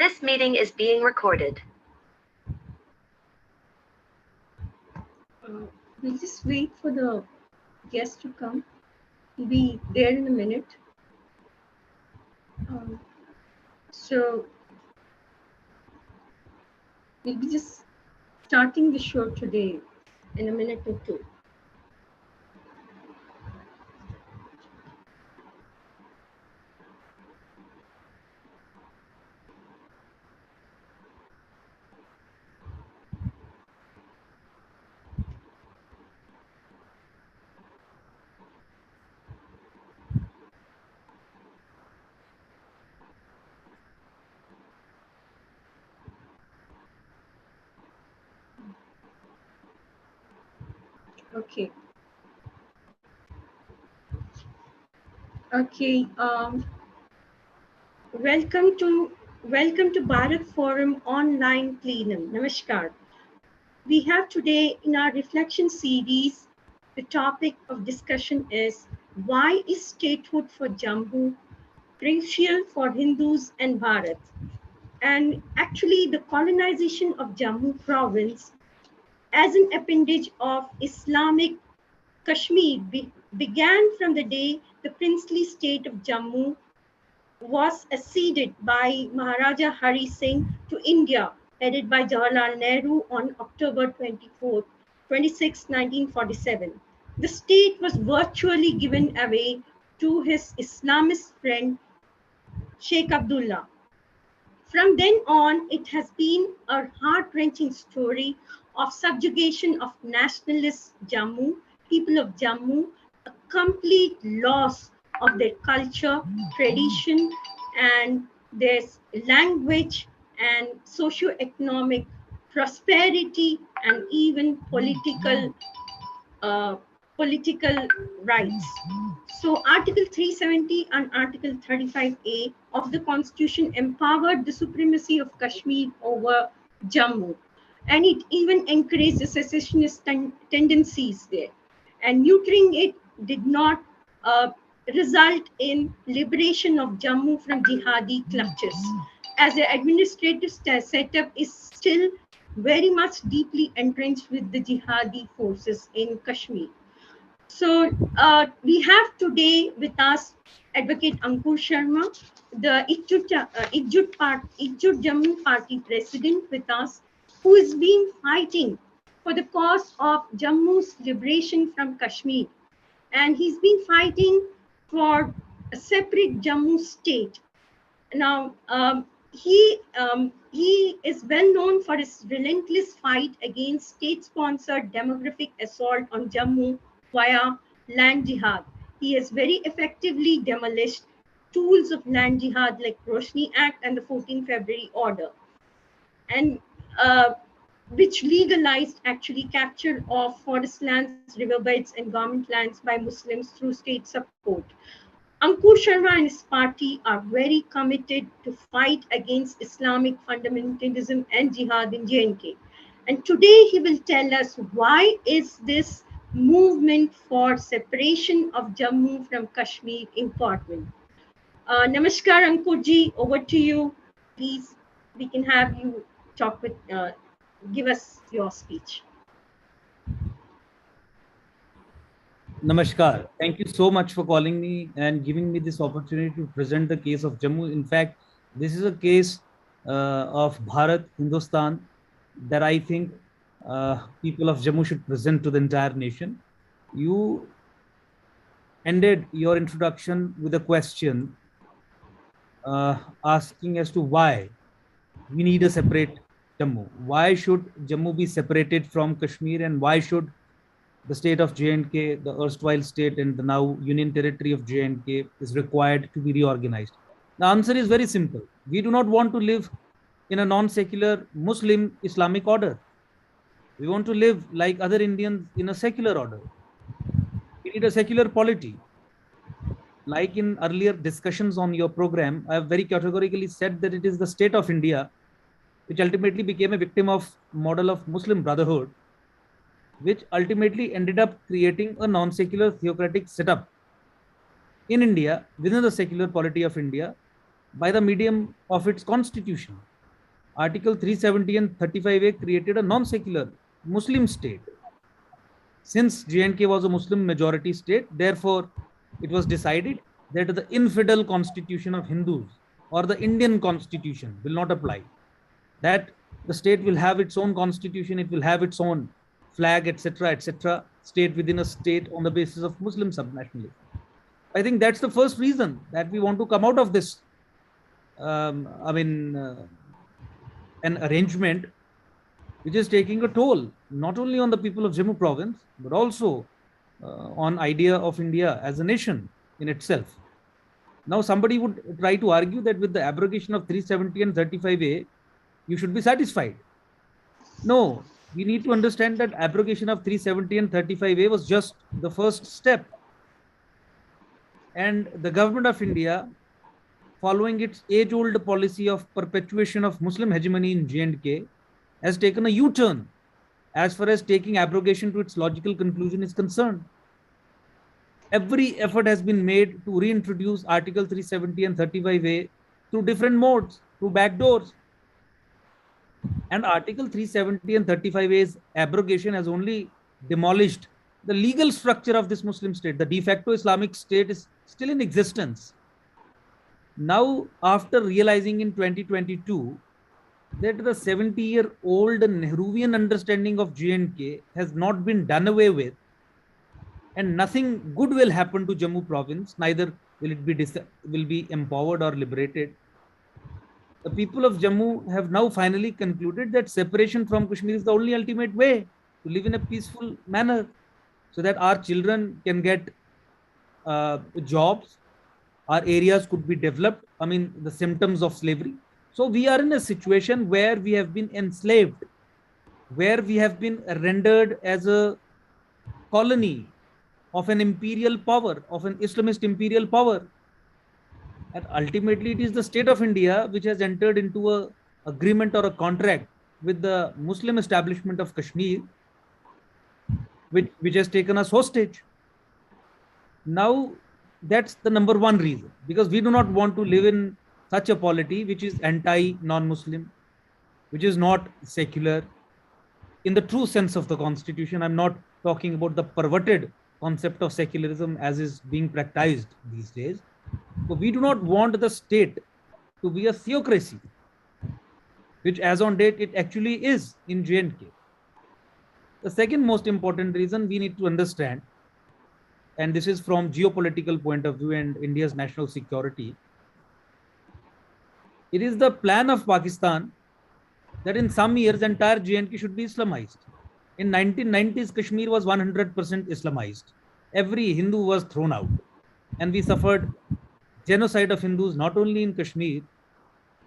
This meeting is being recorded. We'll just wait for the guest to come. He'll be there in a minute. So we'll be just starting the show today in a minute or two. Okay. Okay. Welcome to Bharat Forum Online Plenum. Namaskar. We have today in our reflection series, the topic of discussion is why is statehood for Jammu crucial for Hindus and Bharat? And actually, the colonization of Jammu province as an appendage of Islamic Kashmir began from the day the princely state of Jammu was acceded by Maharaja Hari Singh to India, headed by Jawaharlal Nehru on October 26, 1947. The state was virtually given away to his Islamist friend Sheikh Abdullah. From then on, it has been a heart-wrenching story of subjugation of nationalist Jammu, people of Jammu, a complete loss of their culture, tradition, and their language and socio-economic prosperity and even political rights. So Article 370 and Article 35A of the Constitution empowered the supremacy of Kashmir over Jammu. And it even encouraged the secessionist tendencies there. And neutering it did not result in liberation of Jammu from jihadi clutches, as the administrative setup is still very much deeply entrenched with the jihadi forces in Kashmir. So we have today with us Advocate Ankur Sharma, the Jutt Jammu Party president with us, who has been fighting for the cause of Jammu's liberation from Kashmir. And he's been fighting for a separate Jammu state. Now, he is well known for his relentless fight against state-sponsored demographic assault on Jammu via land jihad. He has very effectively demolished tools of land jihad like Roshni Act and the 14th February Order, and which legalized actually capture of forest lands, riverbeds, and government lands by Muslims through state support. Ankur Sharma and his party are very committed to fight against Islamic fundamentalism and jihad in J&K. And today he will tell us why is this movement for separation of Jammu from Kashmir important. Namaskar Ankur ji, over to you. Please, we can have you talk with, give us your speech. Namaskar. Thank you so much for calling me and giving me this opportunity to present the case of Jammu. In fact, this is a case of Bharat, Hindustan, that I think people of Jammu should present to the entire nation. You ended your introduction with a question asking as to why we need a separate Jammu. Why should Jammu be separated from Kashmir, and why should the state of J&K, the erstwhile state and the now Union Territory of J&K, is required to be reorganized? The answer is very simple. We do not want to live in a non-secular Muslim Islamic order. We want to live like other Indians in a secular order. We need a secular polity. Like in earlier discussions on your program, I have very categorically said that it is the state of India which ultimately became a victim of model of Muslim Brotherhood, which ultimately ended up creating a non-secular theocratic setup in India, within the secular polity of India, by the medium of its constitution. Article 370 and 35A created a non-secular Muslim state. Since J&K was a Muslim majority state, therefore it was decided that the infidel constitution of Hindus or the Indian constitution will not apply. That the state will have its own constitution, it will have its own flag, etc., etc., state within a state on the basis of Muslim subnationalism. I think that's the first reason that we want to come out of this, an arrangement which is taking a toll not only on the people of Jammu province, but also on idea of India as a nation in itself. Now, somebody would try to argue that with the abrogation of 370 and 35A, you should be satisfied. No, we need to understand that abrogation of 370 and 35A was just the first step. And the government of India, following its age-old policy of perpetuation of Muslim hegemony in J&K, has taken a U-turn as far as taking abrogation to its logical conclusion is concerned. Every effort has been made to reintroduce Article 370 and 35A through different modes, through backdoors. And Article 370 and 35A's abrogation has only demolished the legal structure of this Muslim state. The de facto Islamic state is still in existence. Now, after realizing in 2022 that the 70-year-old Nehruvian understanding of J&K has not been done away with, and nothing good will happen to Jammu province, neither will it be empowered or liberated. The people of Jammu have now finally concluded that separation from Kashmir is the only ultimate way to live in a peaceful manner, so that our children can get jobs, our areas could be developed. I mean, the symptoms of slavery. So we are in a situation where we have been enslaved, where we have been rendered as a colony of an imperial power, of an Islamist imperial power. And ultimately, it is the state of India which has entered into an agreement or a contract with the Muslim establishment of Kashmir, which has taken us hostage. Now, that's the number one reason, because we do not want to live in such a polity which is anti-non-Muslim, which is not secular in the true sense of the constitution. I'm not talking about the perverted concept of secularism as is being practiced these days. So we do not want the state to be a theocracy, which as on date it actually is in J&K. The second most important reason we need to understand, and this is from geopolitical point of view and India's national security, it is the plan of Pakistan that in some years entire J&K should be Islamized. In 1990s, Kashmir was 100% Islamized. Every Hindu was thrown out. And we suffered genocide of Hindus not only in Kashmir,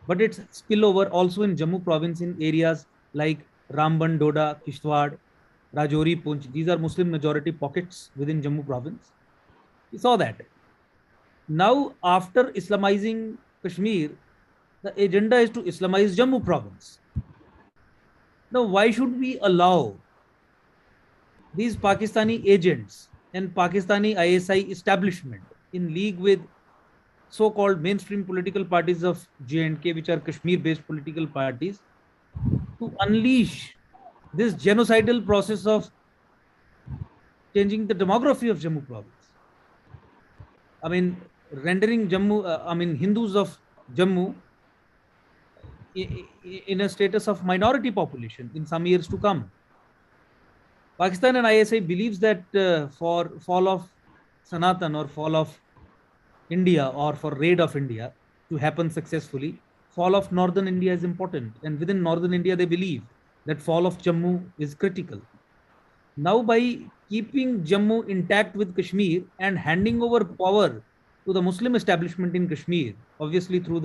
but its spillover also in Jammu province in areas like Ramban, Doda, Kishtwar, Rajouri, Poonch. These are Muslim majority pockets within Jammu province. We saw that. Now, after Islamizing Kashmir, the agenda is to Islamize Jammu province. Now, why should we allow these Pakistani agents and Pakistani ISI establishment in league with so-called mainstream political parties of J&K, which are Kashmir-based political parties, to unleash this genocidal process of changing the demography of Jammu province? I mean, rendering Jammu, Hindus of Jammu in a status of minority population in some years to come. Pakistan and ISI believes that for fall of Sanatan or fall of India or for raid of India to happen successfully, fall of northern India is important. And within northern India, they believe that fall of Jammu is critical. Now, by keeping Jammu intact with Kashmir and handing over power to the Muslim establishment in Kashmir, obviously through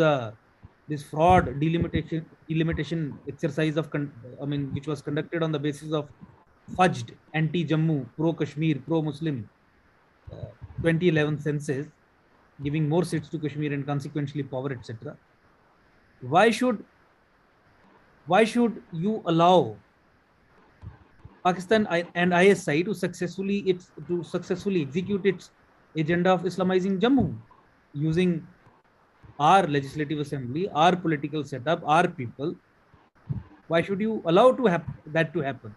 this fraud delimitation exercise of, which was conducted on the basis of fudged anti-Jammu, pro-Kashmir, pro-Muslim 2011 census, giving more seats to Kashmir and consequently power, etc. Why should you allow Pakistan and ISI to successfully execute its agenda of Islamizing Jammu using our legislative assembly, our political setup, our people, Why should you allow that to happen?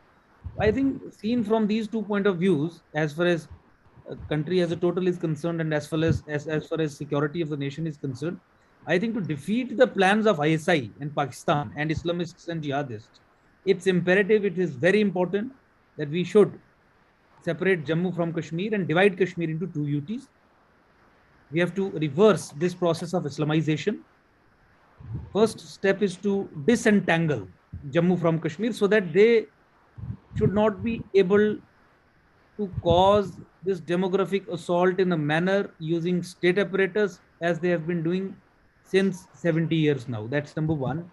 I think seen from these two point of views, as far as country as a total is concerned, and as far as security of the nation is concerned, I think to defeat the plans of ISI and Pakistan and Islamists and jihadists, it's imperative, it is very important that we should separate Jammu from Kashmir and divide Kashmir into two UTs. We have to reverse this process of Islamization. First step is to disentangle Jammu from Kashmir so that they should not be able to cause this demographic assault in a manner using state apparatus as they have been doing since 70 years now. That's number one.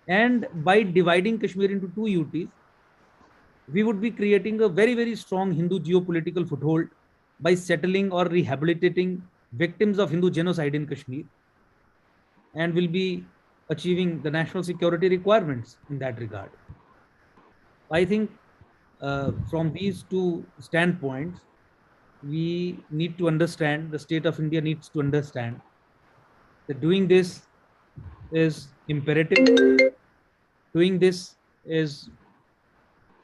And by dividing Kashmir into two UTs, we would be creating a very, very strong Hindu geopolitical foothold by settling or rehabilitating victims of Hindu genocide in Kashmir, and will be achieving the national security requirements in that regard. I think from these two standpoints, we need to understand, the state of India needs to understand that doing this is imperative. Doing this is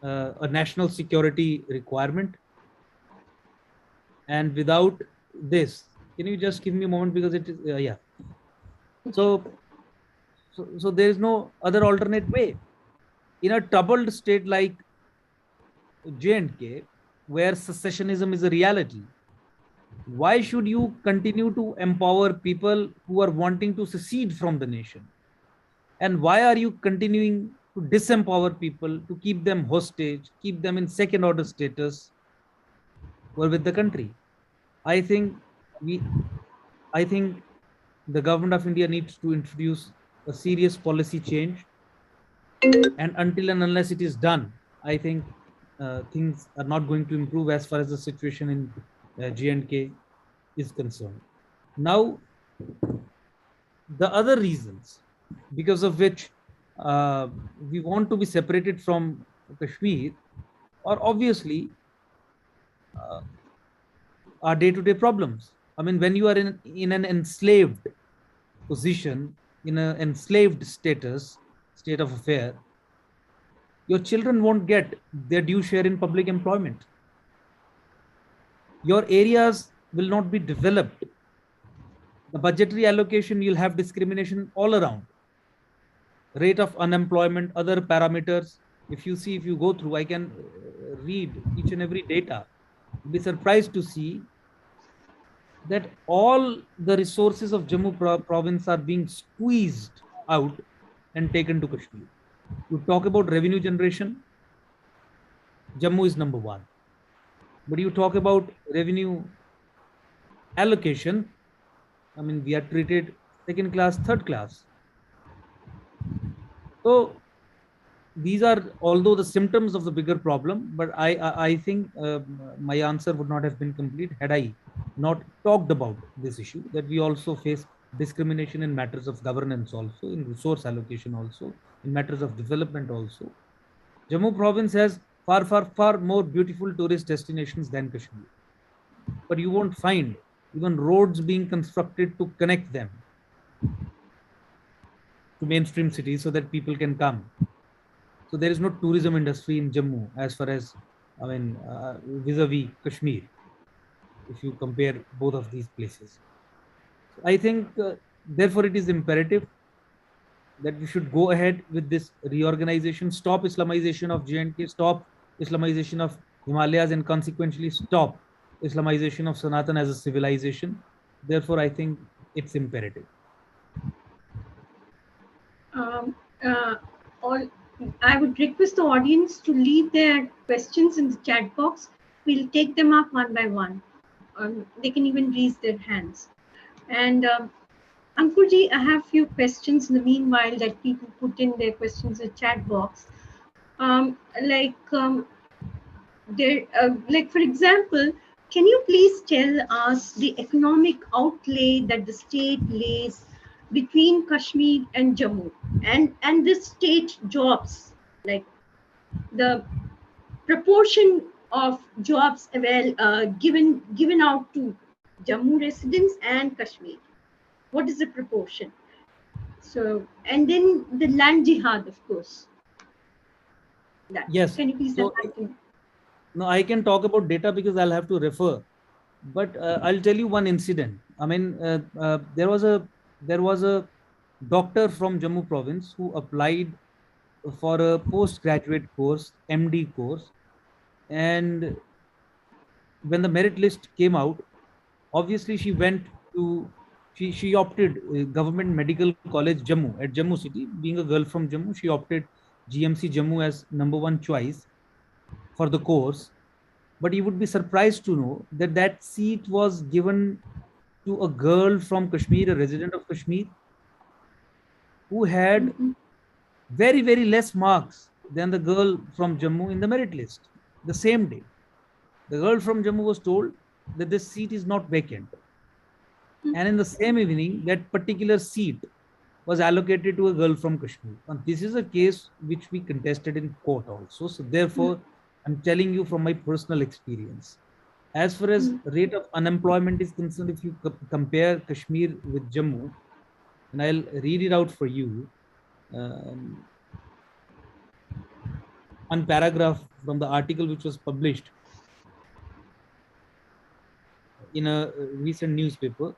a national security requirement. And without this, can you just give me a moment, because it is, yeah. So there is no other alternate way. In a troubled state like J&K, where secessionism is a reality, why should you continue to empower people who are wanting to secede from the nation? And why are you continuing to disempower people, to keep them hostage, keep them in second order status or with the country? I think the government of India needs to introduce a serious policy change. And until and unless it is done, I think things are not going to improve as far as the situation in J&K is concerned. Now, the other reasons because of which we want to be separated from Kashmir are obviously our day-to-day problems. I mean, when you are in an enslaved position, in an enslaved state of affair, your children won't get their due share in public employment. Your areas will not be developed. The budgetary allocation, you'll have discrimination all around. Rate of unemployment, other parameters. If you go through, I can read each and every data. You'll be surprised to see that all the resources of Jammu province are being squeezed out and taken to Kashmir. You talk about revenue generation, Jammu is number one. But you talk about revenue allocation, I mean, we are treated second class, third class. So these are, although the symptoms of the bigger problem, but I think my answer would not have been complete had I not talked about this issue, that we also face discrimination in matters of governance also, in resource allocation also, in matters of development also. Jammu province has far more beautiful tourist destinations than Kashmir. But you won't find even roads being constructed to connect them to mainstream cities so that people can come. So there is no tourism industry in Jammu as far as, I mean, vis-a-vis Kashmir, if you compare both of these places. So I think, therefore, it is imperative that we should go ahead with this reorganization, stop Islamization of J&K, stop Islamization of Himalayas, and consequently stop Islamization of Sanatan as a civilization. Therefore, I think it's imperative. I would request the audience to leave their questions in the chat box. We'll take them up one by one. They can even raise their hands. And Ankurji, I have a few questions in the meanwhile that people put in their questions in the chat box. Like for example, can you please tell us the economic outlay that the state lays between Kashmir and Jammu, and the state jobs, like the proportion of jobs given out to Jammu residents and Kashmir? What is the proportion? So, and then the land jihad, of course. that. Yes. Can you please So, enlighten? no, I can talk about data because I'll have to refer, but I'll tell you one incident. I mean, there was a doctor from Jammu province who applied for a postgraduate course, MD course, and when the merit list came out, obviously she went to she opted Government Medical College Jammu at Jammu city. Being a girl from Jammu, she opted GMC Jammu as number one choice for the course. But you would be surprised to know that that seat was given to a girl from Kashmir, a resident of Kashmir, who had Mhm. very less marks than the girl from Jammu in the merit list. The same day, the girl from Jammu was told that this seat is not vacant. And in the same evening, that particular seat was allocated to a girl from Kashmir. And this is a case which we contested in court also. So therefore, I'm telling you from my personal experience. As far as rate of unemployment is concerned, if you compare Kashmir with Jammu, and I'll read it out for you, um, one paragraph from the article which was published in a recent newspaper.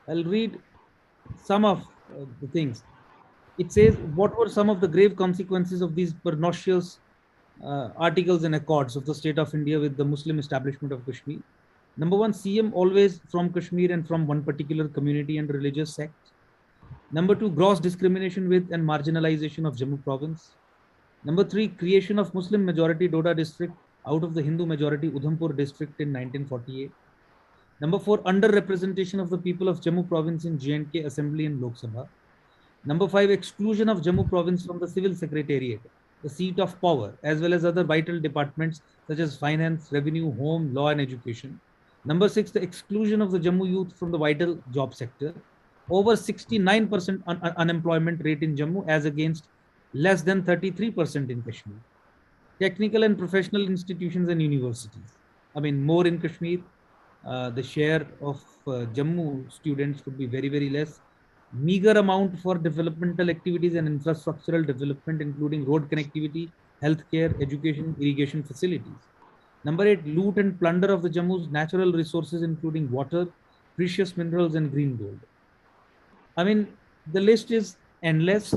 I'll read some of the things. It says, what were some of the grave consequences of these pernicious articles and accords of the state of India with the Muslim establishment of Kashmir? Number one, CM always from Kashmir and from one particular community and religious sect. Number two, gross discrimination with and marginalization of Jammu province. Number three, creation of Muslim majority Doda district out of the Hindu majority Udhampur district in 1948. Number four, underrepresentation of the people of Jammu province in J&K Assembly and Lok Sabha. Number five, exclusion of Jammu province from the civil secretariat, the seat of power, as well as other vital departments such as finance, revenue, home, law, and education. Number six, the exclusion of the Jammu youth from the vital job sector. Over 69% unemployment rate in Jammu as against less than 33% in Kashmir. Technical and professional institutions and universities. I mean, more in Kashmir. The share of Jammu students would be very less. Meager amount for developmental activities and infrastructural development, including road connectivity, healthcare, education, irrigation facilities. Number eight, loot and plunder of the Jammu's natural resources, including water, precious minerals, and green gold. I mean, the list is endless.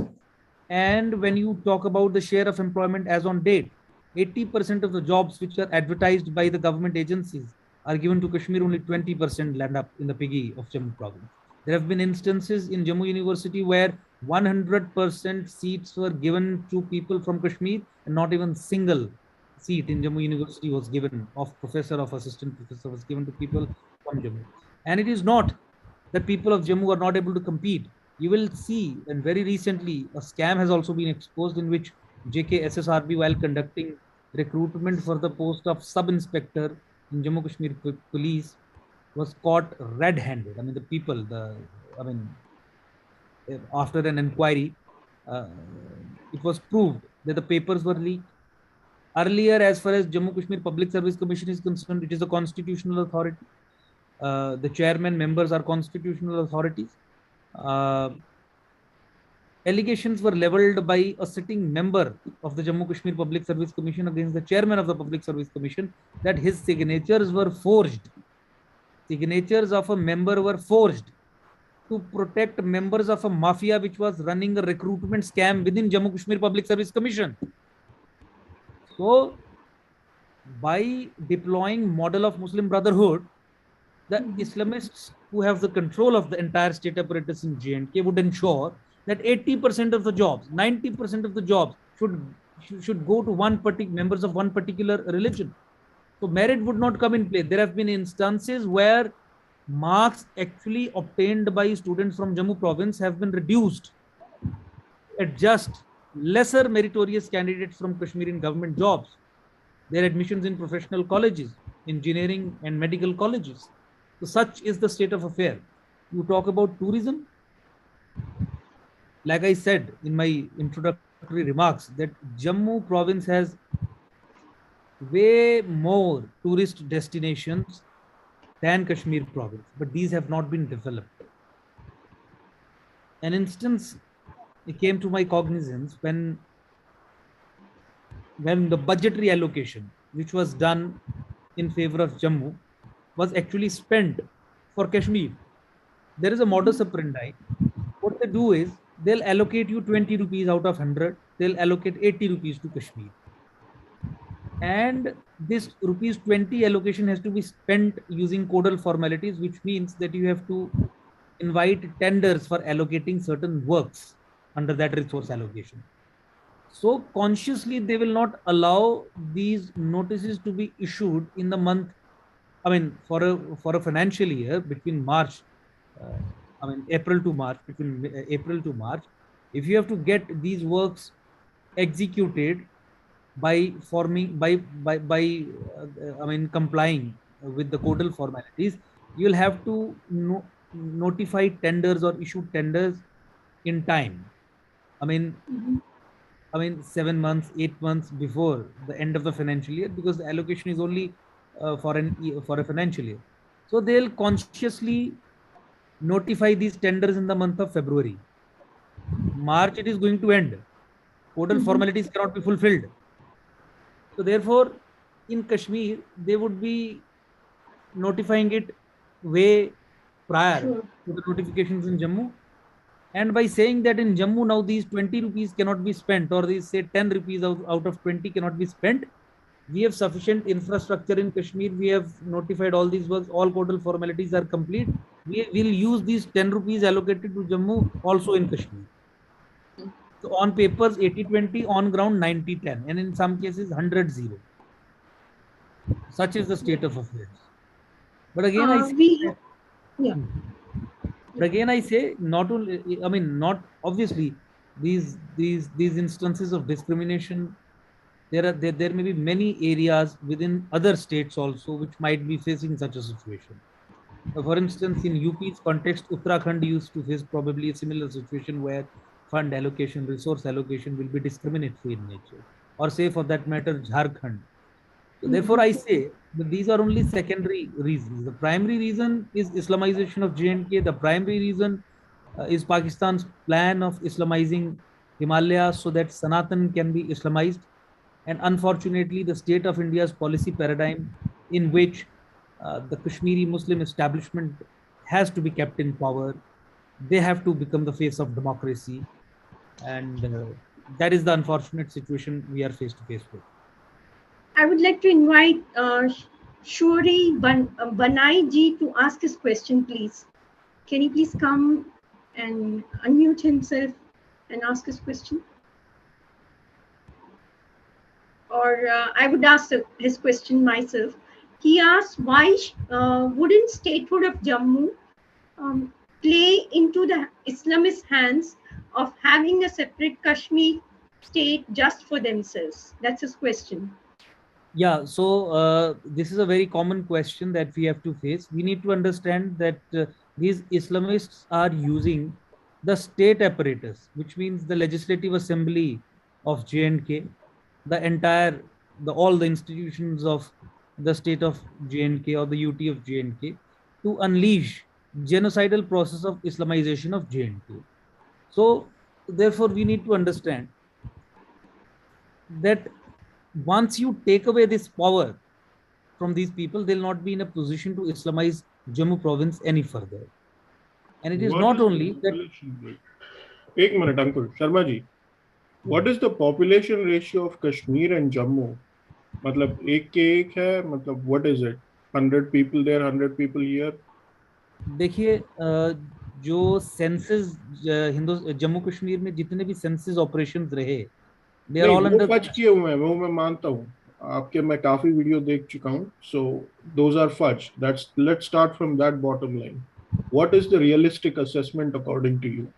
And when you talk about the share of employment as on date, 80% of the jobs which are advertised by the government agencies are given to Kashmir, only 20% land up in the piggy of Jammu province. There have been instances in Jammu University where 100% seats were given to people from Kashmir, and not even single seat in Jammu University was given of professor, of assistant professor was given to people from Jammu. And it is not that people of Jammu are not able to compete. You will see, and very recently, a scam has also been exposed in which JKSSRB, while conducting recruitment for the post of sub inspector in Jammu Kashmir police, was caught red-handed. I mean, the people, I mean, after an inquiry, uh, it was proved that the papers were leaked. Earlier, as far as Jammu Kashmir Public Service Commission is concerned, it is a constitutional authority. The chairman members are constitutional authorities. Uh, Allegations were leveled by a sitting member of the Jammu Kashmir Public Service Commission against the chairman of the Public Service Commission that his signatures were forged. Signatures of a member were forged to protect members of a mafia which was running a recruitment scam within Jammu Kashmir Public Service Commission. So, by deploying model of Muslim Brotherhood, the Islamists who have the control of the entire state apparatus in J&K would ensure that 80% of the jobs, 90% of the jobs should go to one particular members of one particular religion. So merit would not come in play. There have been instances where marks actually obtained by students from Jammu province have been reduced at just lesser meritorious candidates from Kashmir in government jobs. Their admissions in professional colleges, engineering and medical colleges. So such is the state of affair. You talk about tourism. Like I said in my introductory remarks, that Jammu province has way more tourist destinations than Kashmir province, but these have not been developed. An instance it came to my cognizance when when the budgetary allocation, which was done in favor of Jammu, was actually spent for Kashmir. There is a modus operandi. What they do is they'll allocate you 20 rupees out of 100, they'll allocate 80 rupees to Kashmir. And this rupees 20 allocation has to be spent using codal formalities, which means that you have to invite tenders for allocating certain works under that resource allocation. So consciously, they will not allow these notices to be issued in the month. I mean, for a financial year between March, uh, April to March, between April to March, if you have to get these works executed by forming complying with the codal formalities, you'll have to notify tenders or issue tenders in time. I mean, 7 months, 8 months before the end of the financial year, because the allocation is only for a financial year. So they'll consciously notify these tenders in the month of February. March it is going to end. Codal formalities cannot be fulfilled. So therefore, in Kashmir, they would be notifying it way prior to the notifications in Jammu. And by saying that in Jammu now these 20 rupees cannot be spent, or these say 10 rupees out of 20 cannot be spent, we have sufficient infrastructure in Kashmir. We have notified all these works, all codal formalities are complete. We will use these 10 rupees allocated to Jammu also in Kashmir. So on papers 80-20, on ground 90-10, and in some cases 100-0. Such is the state of affairs. But again, I say, but again, I say not only. I mean, not obviously these instances of discrimination. There may be many areas within other states also which might be facing such a situation. For instance, in UP's context, Uttarakhand used to face probably a similar situation where fund allocation, resource allocation will be discriminatory in nature, or say for that matter, Jharkhand. So therefore, I say that these are only secondary reasons. The primary reason is Islamization of J&K. The primary reason is Pakistan's plan of Islamizing Himalayas so that Sanatan can be Islamized. And unfortunately, the state of India's policy paradigm, in which the Kashmiri Muslim establishment has to be kept in power, they have to become the face of democracy. And that is the unfortunate situation we are face to face with. I would like to invite Shuri Banai ji to ask his question, please. Can he please come and unmute himself and ask his question? Or I would ask his question myself. He asked, why wouldn't statehood of Jammu play into the Islamist hands of having a separate Kashmir state just for themselves? That's his question. Yeah, so this is a very common question that we have to face. We need to understand that these Islamists are using the state apparatus, which means the Legislative Assembly of J&K, all the institutions of the state of J&K or the UT of J&K, to unleash genocidal process of Islamization of J&K. So therefore, we need to understand that once you take away this power from these people, they'll not be in a position to Islamize Jammu province any further. And it is not only that. एक minute, Ankur. Sharma ji, what is the population ratio of Kashmir and Jammu? मतलब एक के एक है, मतलब what is it? 100 people there, 100 people here. देखिए, जो census Jammu Kashmir में जितने भी सेंसस ऑपरेशंस रहे, they are all under. Fudge किए हुए हैं, वो मैं मानता हूँ. आपके मैं काफी वीडियो देख चुका हूँ. So those are fudge. Let's start from that bottom line. What is the realistic assessment according to you?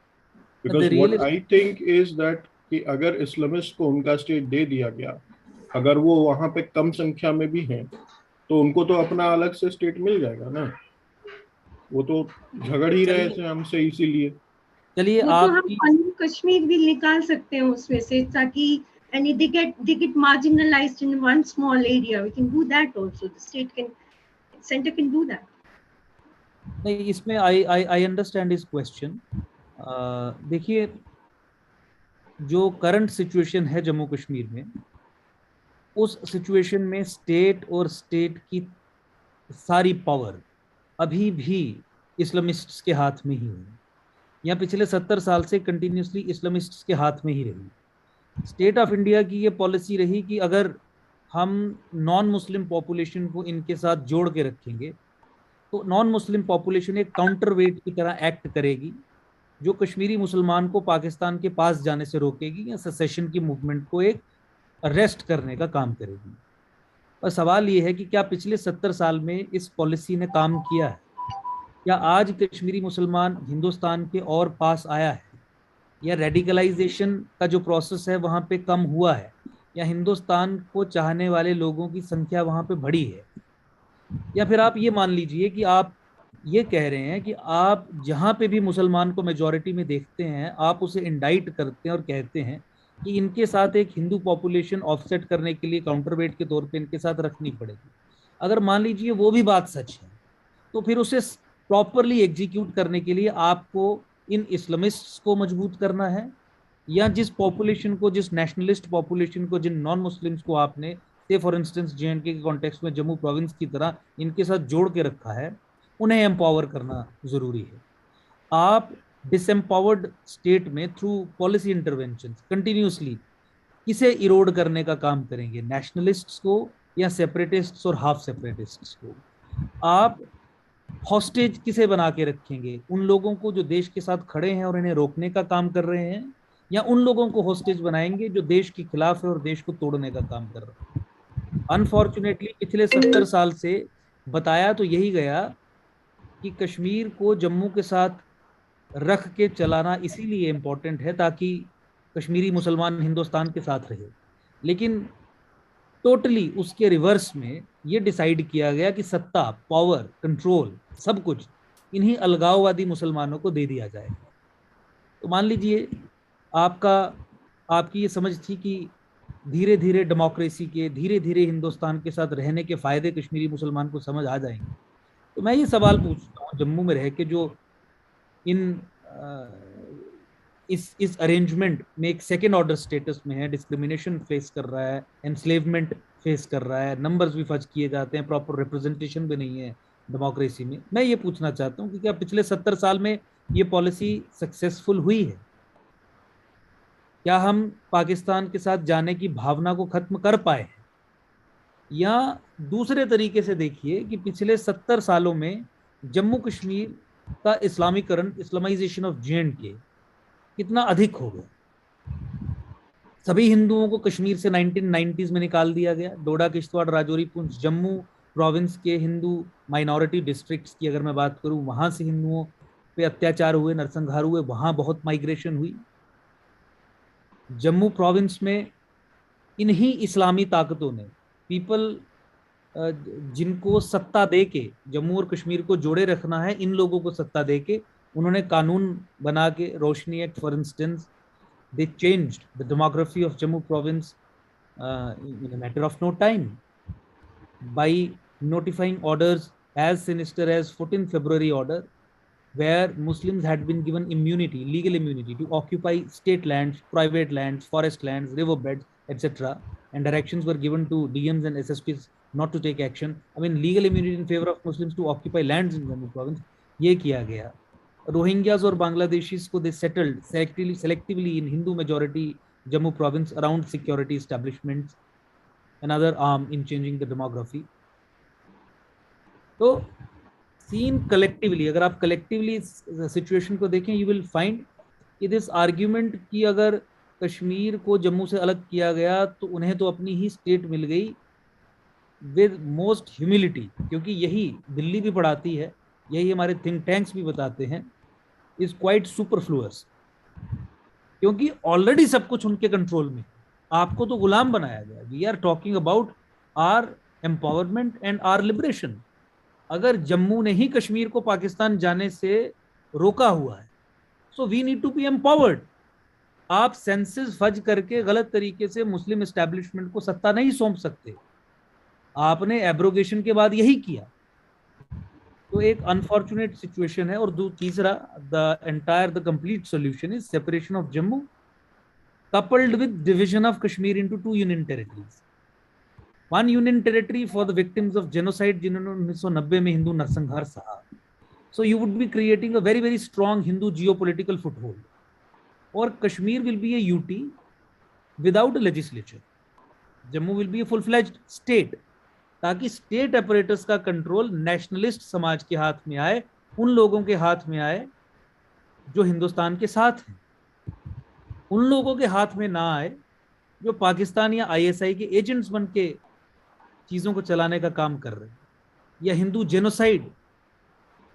Because what I think is that कि अगर इस्लामिस्ट को उनका स्टेट दे दिया गया, अगर वो वहां पे कम संख्या में भी हैं, तो उनको तो अपना अलग से स्टेट मिल जाएगा ना. वो तो झगड़ ही रहे थे हमसे इसीलिए. चलिए, आप तो हम कश्मीर भी निकाल सकते हैं उसमें से, ताकि and they get marginalized in one small area. We can do that also. The center can do that. नहीं, इसमें I understand his question. देखिए, जो करंट सिचुएशन है जम्मू कश्मीर में, उस सिचुएशन में स्टेट और स्टेट की सारी पावर अभी भी इस्लामिस्ट्स के हाथ में ही है, या पिछले 70 साल से कंटिन्यूसली इस्लामिस्ट्स के हाथ में ही रही। स्टेट ऑफ इंडिया की ये पॉलिसी रही कि अगर हम नॉन मुस्लिम पॉपुलेशन को इनके साथ जोड़ के रखेंगे तो नॉन मुस्लिम पॉपुलेशन एक काउंटर वेट की तरह एक्ट करेगी, जो कश्मीरी मुसलमान को पाकिस्तान के पास जाने से रोकेगी या सेसेशन की मूवमेंट को एक अरेस्ट करने का काम करेगी। और सवाल ये है कि क्या पिछले 70 साल में इस पॉलिसी ने काम किया है? क्या आज कश्मीरी मुसलमान हिंदुस्तान के और पास आया है, या रेडिकलाइजेशन का जो प्रोसेस है वहां पे कम हुआ है, या हिंदुस्तान को चाहने वाले लोगों की संख्या वहां पे बढ़ी है? या फिर आप ये मान लीजिए कि आप ये कह रहे हैं कि आप जहां पे भी मुसलमान को मेजॉरिटी में देखते हैं आप उसे इंडाइट करते हैं और कहते हैं कि इनके साथ एक हिंदू पॉपुलेशन ऑफसेट करने के लिए काउंटरवेट के तौर पे इनके साथ रखनी पड़ेगी। अगर मान लीजिए वो भी बात सच है, तो फिर उसे प्रॉपरली एग्जीक्यूट करने के लिए आपको इन इस्लामिस्ट्स को मजबूत करना है, या जिस पॉपुलेशन को, जिस नेशनलिस्ट पॉपुलेशन को, जिन नॉन मुस्लिम्स को आपने से फॉर इंस्टेंस जेएंडके के कॉन्टेक्स्ट में जम्मू प्रोविंस की तरह इनके साथ जोड़ के रखा है, उन्हें एम्पावर करना जरूरी है। आप डिसएम्पावर्ड स्टेट में थ्रू पॉलिसी इंटरवेंशन कंटिन्यूसली किसे इरोड करने का काम करेंगे, नेशनलिस्ट्स को या सेपरेटिस्ट्स और हाफ सेपरेटिस्ट्स को? आप हॉस्टेज किसे बना के रखेंगे, उन लोगों को जो देश के साथ खड़े हैं और इन्हें रोकने का काम कर रहे हैं, या उन लोगों को हॉस्टेज बनाएंगे जो देश के खिलाफ है और देश को तोड़ने का काम कर रहे हैं? अनफॉर्चुनेटली पिछले 70 साल से बताया तो यही गया कि कश्मीर को जम्मू के साथ रख के चलाना इसीलिए इम्पोर्टेंट है ताकि कश्मीरी मुसलमान हिंदुस्तान के साथ रहे, लेकिन टोटली उसके रिवर्स में ये डिसाइड किया गया कि सत्ता, पावर, कंट्रोल, सब कुछ इन्हीं अलगाववादी मुसलमानों को दे दिया जाएगा। तो मान लीजिए आपकी ये समझ थी कि धीरे धीरे डेमोक्रेसी के, धीरे धीरे हिंदुस्तान के साथ रहने के फायदे कश्मीरी मुसलमान को समझ आ जाएंगे। तो मैं ये सवाल पूछता हूँ, जम्मू में रह के जो इस अरेंजमेंट में एक सेकेंड ऑर्डर स्टेटस में है, डिस्क्रिमिनेशन फेस कर रहा है, एनस्लेवमेंट फेस कर रहा है, नंबर्स भी फर्ज किए जाते हैं, प्रॉपर रिप्रेजेंटेशन भी नहीं है डेमोक्रेसी में, मैं ये पूछना चाहता हूँ कि क्या पिछले 70 साल में ये पॉलिसी सक्सेसफुल हुई है? क्या हम पाकिस्तान के साथ जाने की भावना को खत्म कर पाए हैं? या दूसरे तरीके से देखिए कि पिछले 70 सालों में जम्मू कश्मीर का इस्लामीकरण, इस्लामाइजेशन ऑफ जेएंडके कितना अधिक हो गया? सभी हिंदुओं को कश्मीर से 1990s में निकाल दिया गया। डोडा, किश्तवाड़, राजौरी, पुंछ, जम्मू प्रोविंस के हिंदू माइनॉरिटी डिस्ट्रिक्ट्स की अगर मैं बात करूं, वहां से हिंदुओं पे अत्याचार हुए, नरसंहार हुए, वहां बहुत माइग्रेशन हुई। जम्मू प्रोविंस में इन्हीं इस्लामी ताकतों ने पीपल जिनको सत्ता दे के जम्मू और कश्मीर को जोड़े रखना है, इन लोगों को सत्ता दे के उन्होंने कानून बना के, Roshni act for instance, they changed the demography of Jammu province in a matter of no time by notifying orders as sinister as 14th February order, where Muslims had been given immunity, legal immunity to occupy state lands, private lands, forest lands, riverbeds, etc. And directions were given to DMs and SSPs not to take action. I mean, legal immunity in favor of Muslims to occupy lands in Jammu province. ये किया गया। Rohingyas और Bangladeshis को they settled selectively in Hindu majority Jammu province around security establishments, another arm in changing the demography. तो scene collectively, अगर आप collectively situation को देखें, यू विल फाइंड कि दिस आर्ग्यूमेंट कि अगर कश्मीर को जम्मू से अलग किया गया तो उन्हें तो अपनी ही स्टेट मिल गई, विद मोस्ट ह्यूमिलिटी, क्योंकि यही दिल्ली भी पढ़ाती है, यही हमारे थिंक टैंक्स भी बताते हैं, इज क्वाइट सुपरफ्लुअस, क्योंकि ऑलरेडी सब कुछ उनके कंट्रोल में, आपको तो गुलाम बनाया गया। We are talking about our empowerment and our liberation. अगर जम्मू ने ही कश्मीर को पाकिस्तान जाने से रोका हुआ है, so we need to be empowered. आप सेंसेस फज करके गलत तरीके से मुस्लिम एस्टैब्लिशमेंट को सत्ता नहीं सौंप सकते। आपने एब्रोगेशन के बाद यही किया, तो एक अनफॉर्चुनेट सिचुएशन है। और तीसरा, the complete solution is separation of Jammu coupled with division of Kashmir into 2 union territories. One union territory for the victims of genocide जिन्होंने 1990 में हिंदू नरसंहार सहा. So you would be creating a very, very strong Hindu geopolitical foothold. Or Kashmir will be a UT without a legislature. Jammu will be a full-fledged state. ताकि state operators का control nationalist समाज के हाथ में आए, उन लोगों के हाथ में आए जो हिंदुस्तान के साथ हैं, उन लोगों के हाथ में ना आए जो पाकिस्तान या आईएसआई के एजेंट्स बन के चीजों को चलाने का काम कर रहे हैं, या हिंदू जेनोसाइड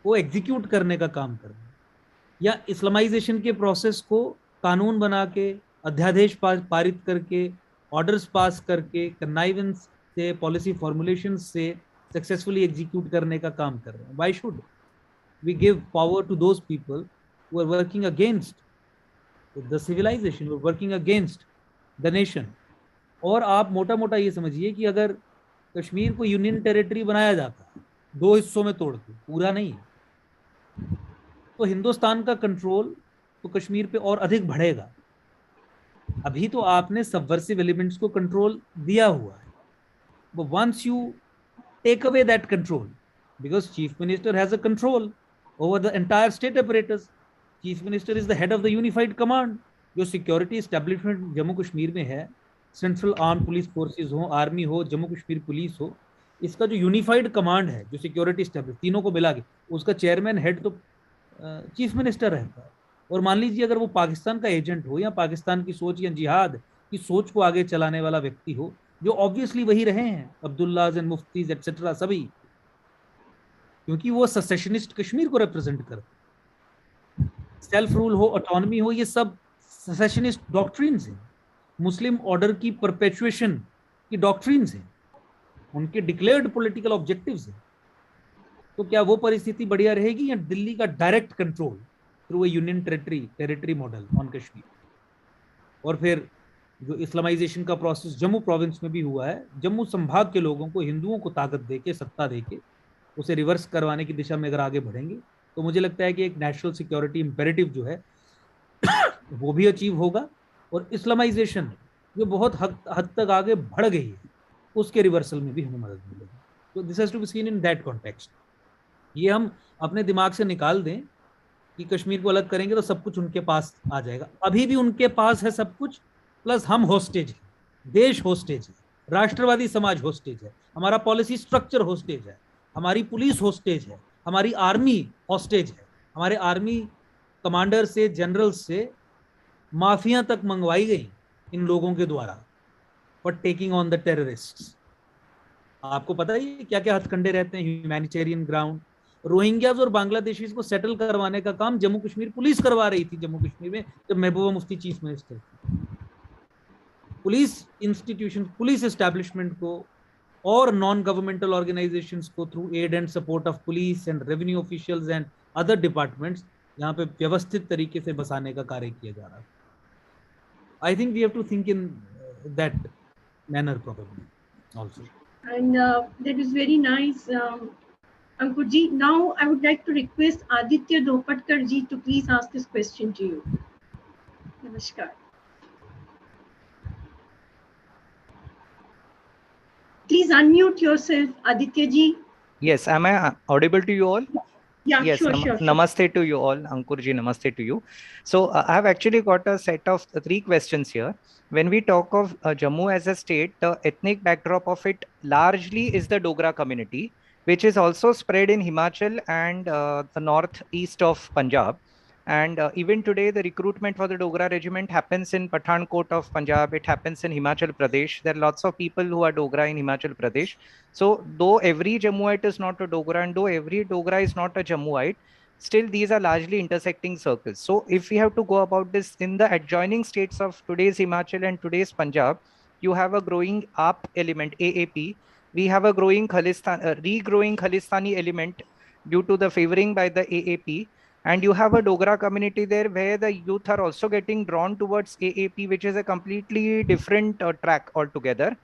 को एग्जीक्यूट करने का काम कर रहे हैं, या इस्लामाइजेशन के प्रोसेस को कानून बना के, अध्यादेश पारित करके, ऑर्डर्स पास करके, कन्नाइवेंस से, पॉलिसी फॉर्मुलेशन से सक्सेसफुली एग्जीक्यूट करने का काम कर रहे हैं. Why should we give power to those people who are working against the civilisation, who are working against the nation? और आप मोटा मोटा ये समझिए कि अगर कश्मीर को यूनियन टेरिटरी बनाया जाता है 2 हिस्सों में तोड़ के, पूरा नहीं, तो हिंदुस्तान का कंट्रोल तो कश्मीर पे और अधिक बढ़ेगा. अभी तो आपने सबवर्सिव एलिमेंट्स को कंट्रोल दिया हुआ है, but once you take away that control, because chief minister has a control over the entire state apparatus, chief minister is the head of the unified command. जो सिक्योरिटी एस्टेब्लिशमेंट जम्मू कश्मीर में है, central arm police forces हो, army हो, Jammu Kashmir police हो, इसका जो unified command है, जो सिक्योरिटी एस्टेब्लिश तीनों को मिला के, उसका चेयरमैन हेड तो चीफ मिनिस्टर रहता है. और मान लीजिए अगर वो पाकिस्तान का एजेंट हो, या पाकिस्तान की सोच या जिहाद की सोच को आगे चलाने वाला व्यक्ति हो, जो ऑब्वियसली वही रहे हैं, अब्दुल्लाज एंड मुफ्तीज एटसेट्रा सभी, क्योंकि वो सेसेशनिस्ट कश्मीर को रिप्रेजेंट करते. सेल्फ रूल हो, ऑटोनॉमी हो, ये सब सेसेशनिस्ट डॉक्ट्रिन्स हैं, मुस्लिम ऑर्डर की परपेचुएशन की डॉक्ट्रिन्स हैं, उनके डिक्लेयर्ड पॉलिटिकल ऑब्जेक्टिव्स हैं. तो क्या वो परिस्थिति बढ़िया रहेगी, या दिल्ली का direct control through A union territory model on Kashmir? और फिर जो इस्लामाइजेशन का प्रोसेस जम्मू प्रोविंस में भी हुआ है, जम्मू संभाग के लोगों को, हिंदुओं को ताकत देके, सत्ता देके उसे रिवर्स करवाने की दिशा में अगर आगे बढ़ेंगे, तो मुझे लगता है कि एक नेशनल सिक्योरिटी इंपेरेटिव जो है वो भी अचीव होगा, और इस्लामाइजेशन जो बहुत हद तक आगे बढ़ गई है, उसके रिवर्सल में भी हमें मदद मिलेगी. तो this has to be seen in that context. ये हम अपने दिमाग से निकाल दें कि कश्मीर को अलग करेंगे तो सब कुछ उनके पास आ जाएगा. अभी भी उनके पास है सब कुछ, प्लस हम होस्टेज हैं, देश होस्टेज है, राष्ट्रवादी समाज होस्टेज है, हमारा पॉलिसी स्ट्रक्चर होस्टेज है, हमारी पुलिस होस्टेज है, हमारी आर्मी होस्टेज है. हमारे आर्मी कमांडर से, जनरल से माफिया तक मंगवाई गई इन लोगों के द्वारा for taking on the terrorists. आपको पता है क्या क्या हथकंडे रहते हैं, ह्यूमैनिटेरियन ग्राउंड. रोहिंग्याज और बांग्लादेशीज को सेटल करवाने का काम जम्मू कश्मीर पुलिस करवा रही थी जम्मू कश्मीर में, जब महबूबा मुफ्ती चीफ मिनिस्टर थी. पुलिस इंस्टीट्यूशन, पुलिस एस्टैब्लिशमेंट को और नॉन गवर्नमेंटल ऑर्गेनाइजेशंस को through aid and support of police and revenue officials and other departments यहाँ पे व्यवस्थित तरीके से बसाने का कार्य किया जा रहा है. I think we have to think in that manner probably also. And that is very nice, Ankur ji. Now I would like to request Aditya Dopatkar ji to please ask this question to you. Namaskar. Please unmute yourself, Aditya ji. Yes, am I audible to you all? Yeah, Yes, sure. Namaste to you all. Ankur ji, namaste to you. So I have actually got a set of 3 questions here. When we talk of Jammu as a state, the ethnic backdrop of it largely is the Dogra community, which is also spread in Himachal and the northeast of Punjab. And even today, the recruitment for the Dogra regiment happens in Pathankot of Punjab. It happens in Himachal Pradesh. There are lots of people who are Dogra in Himachal Pradesh. So though every Jammuite is not a Dogra, and though every Dogra is not a Jammuite, still these are largely intersecting circles. So if we have to go about this in the adjoining states of today's Himachal and today's Punjab, you have a growing AAP element, AAP. We have a growing regrowing Khalistani element due to the favoring by the AAP. And you have a Dogra community there where the youth are also getting drawn towards AAP, which is a completely different track altogether.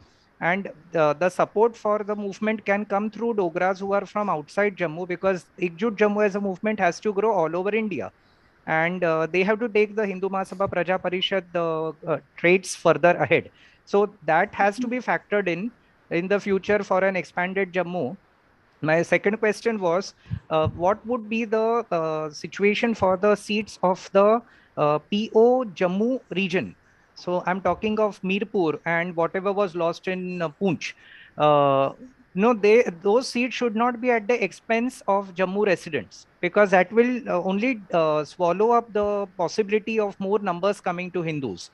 And the support for the movement can come through Dogras who are from outside Jammu, because Jutt Jammu as a movement has to grow all over India. And they have to take the Hindu Mahasabha Praja Parishad traits further ahead. So that has to be factored in. in the future for an expanded Jammu. My second question was, what would be the situation for the seats of the PO Jammu region? So I'm talking of Mirpur and whatever was lost in Poonch. Uh, no, those seats should not be at the expense of Jammu residents, because that will only swallow up the possibility of more numbers coming to Hindus.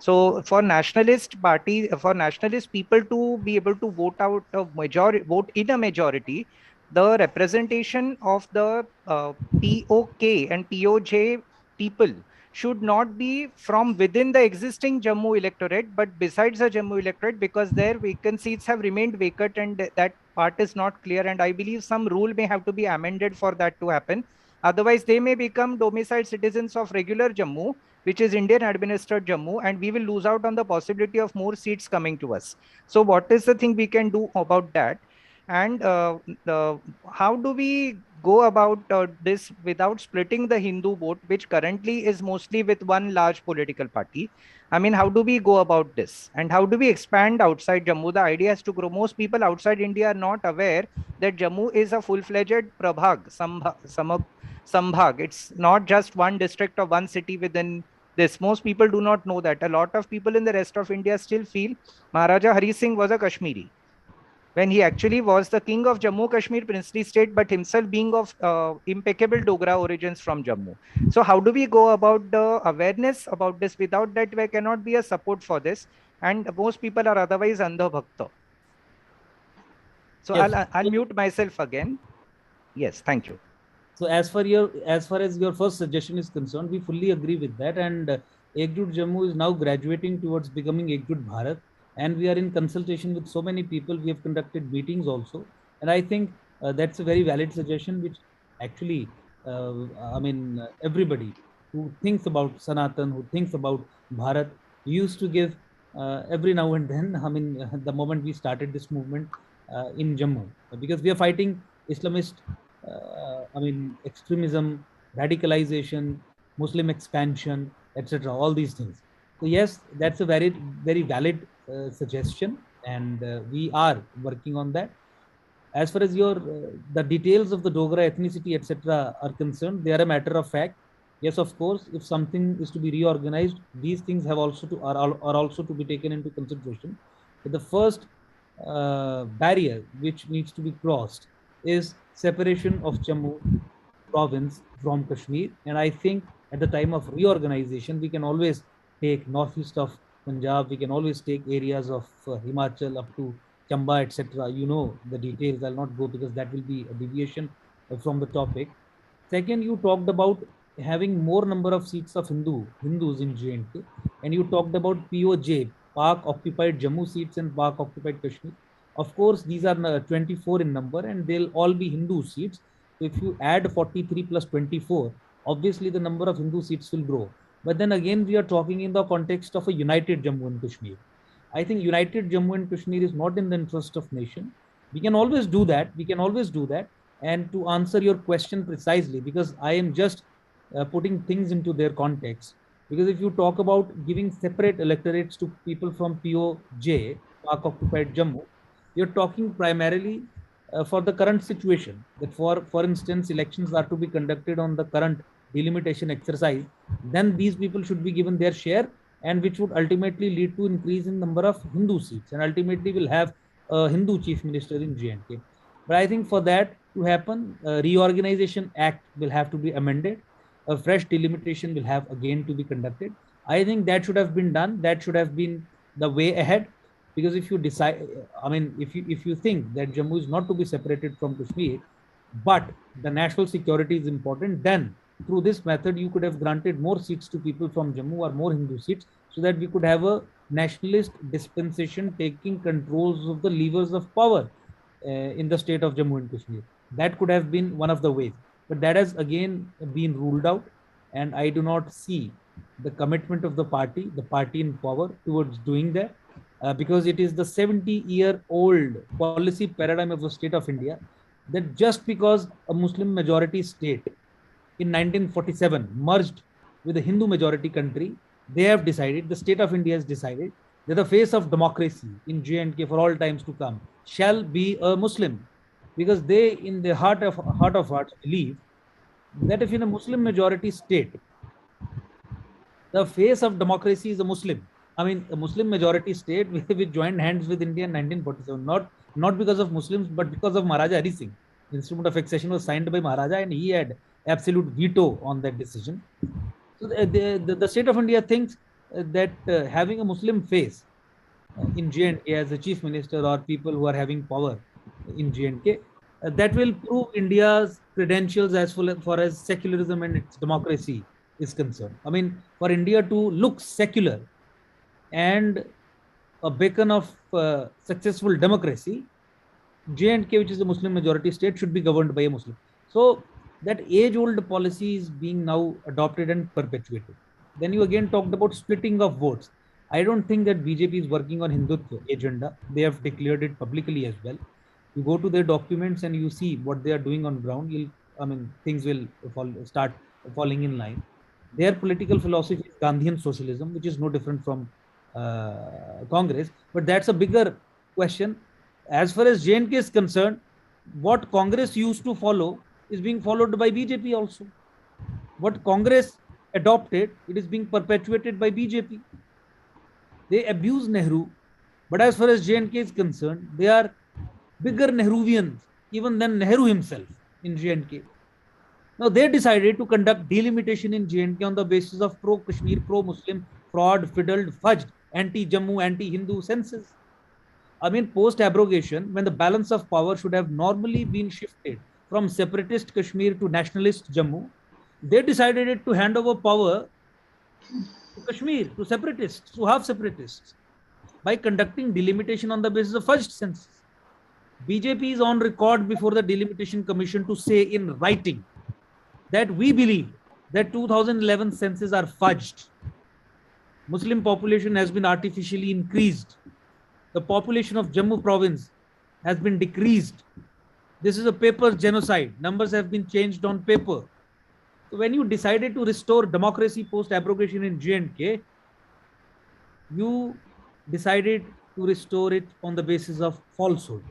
So for nationalist party, for nationalist people to be able to vote out a majority, vote in a majority, the representation of the POK and POJ people should not be from within the existing Jammu electorate, but besides the Jammu electorate, because their vacant seats have remained vacant and that part is not clear. And I believe some rule may have to be amended for that to happen. Otherwise, they may become domiciled citizens of regular Jammu, which is Indian administered Jammu, and we will lose out on the possibility of more seats coming to us. So what is the thing we can do about that? And how do we go about this without splitting the Hindu vote, which currently is mostly with one large political party? I mean, how do we go about this? And how do we expand outside Jammu? The idea is to grow. Most people outside India are not aware that Jammu is a full-fledged Prabhag, Sambhag. It's not just one district or one city within this. Most people do not know that. A lot of people in the rest of India still feel Maharaja Hari Singh was a Kashmiri, when he actually was the king of Jammu Kashmir princely state, but himself being of impeccable Dogra origins from Jammu. So how do we go about the awareness about this? Without that, there cannot be a support for this. And most people are otherwise Andha Bhakta. So Yes. I'll mute myself again. Yes, thank you. So as far as your first suggestion is concerned, we fully agree with that. And Ekjut Jammu is now graduating towards becoming Ekjut Bharat. And we are in consultation with so many people. We have conducted meetings also. And I think that's a very valid suggestion, which actually, everybody who thinks about Sanatan, who thinks about Bharat, used to give every now and then. I mean, the moment we started this movement in Jammu, because we are fighting Islamist extremism, radicalization, Muslim expansion, etc. All these things. So yes, that's a very, very valid suggestion, and we are working on that. As far as your the details of the Dogra ethnicity, etc., are concerned, they are a matter of fact. Yes, of course, if something is to be reorganized, these things have also to are also to be taken into consideration. But the first barrier which needs to be crossed is separation of Jammu province from Kashmir. And I think at the time of reorganization, we can always take northeast of Punjab, we can always take areas of Himachal up to Chamba, etc. You know the details. I'll not go because that will be a deviation from the topic. Second, you talked about having more number of seats of Hindus in J&K, and you talked about POJ, Pak occupied Jammu seats and Pak occupied Kashmir. Of course, these are 24 in number, and they'll all be Hindu seats. So if you add 43 plus 24, obviously the number of Hindu seats will grow. But then again, we are talking in the context of a united Jammu and Kashmir. I think united Jammu and Kashmir is not in the interest of nation. We can always do that. We can always do that. And to answer your question precisely, because I am just putting things into their context. Because if you talk about giving separate electorates to people from POJ, Pak occupied Jammu, you're talking primarily for the current situation. That for instance, elections are to be conducted on the current delimitation exercise, then these people should be given their share, and which would ultimately lead to increase in number of Hindu seats, and ultimately will have a Hindu chief minister in J&K. But I think for that to happen, reorganization act will have to be amended. A fresh delimitation will have again to be conducted. I think that should have been done. That should have been the way ahead. Because if you decide, if you think that Jammu is not to be separated from Kashmir, but the national security is important, then through this method you could have granted more seats to people from Jammu or more Hindu seats, so that we could have a nationalist dispensation taking controls of the levers of power in the state of Jammu and Kashmir. That could have been one of the ways, but that has again been ruled out, and I do not see the commitment of the party in power, towards doing that. Because it is the 70-year-old policy paradigm of the state of India, that just because a Muslim majority state in 1947 merged with a Hindu majority country, they have decided, the state of India has decided that the face of democracy in J&K for all times to come shall be a Muslim, because they, in their heart of hearts, believe that if in a Muslim majority state, the face of democracy is a Muslim. I mean, a Muslim majority state which joined hands with India in 1947, not because of Muslims, but because of Maharaja Hari Singh. The instrument of accession was signed by Maharaja, and he had absolute veto on that decision. So the state of India thinks that having a Muslim face in J&K as a chief minister, or people who are having power in J&K, that will prove India's credentials as far as secularism and its democracy is concerned. I mean, for India to look secular and a beacon of successful democracy, J&K, which is a Muslim majority state, should be governed by a Muslim. So that age-old policy is being now adopted and perpetuated. Then you again talked about splitting of votes. I don't think that BJP is working on Hindutva agenda. They have declared it publicly as well. You go to their documents and you see what they are doing on ground. Things will start falling in line. Their political philosophy is Gandhian socialism, which is no different from Congress. But that's a bigger question. As far as J&K is concerned, what Congress used to follow is being followed by BJP also. What Congress adopted, it is being perpetuated by BJP. They abuse Nehru, but as far as J&K is concerned, they are bigger Nehruvians even than Nehru himself in J&K. Now they decided to conduct delimitation in J&K on the basis of pro-Kashmir, pro-Muslim, fraud, fiddled, fudged, anti-Jammu, anti-Hindu census. I mean, post-abrogation, when the balance of power should have normally been shifted from separatist Kashmir to nationalist Jammu, they decided to hand over power to Kashmir, to separatists, to half separatists, by conducting delimitation on the basis of fudged census. BJP is on record before the Delimitation Commission to say in writing that we believe that 2011 census are fudged. Muslim population has been artificially increased. The population of Jammu province has been decreased. This is a paper genocide. Numbers have been changed on paper. So when you decided to restore democracy post-abrogation in J&K, you decided to restore it on the basis of falsehood.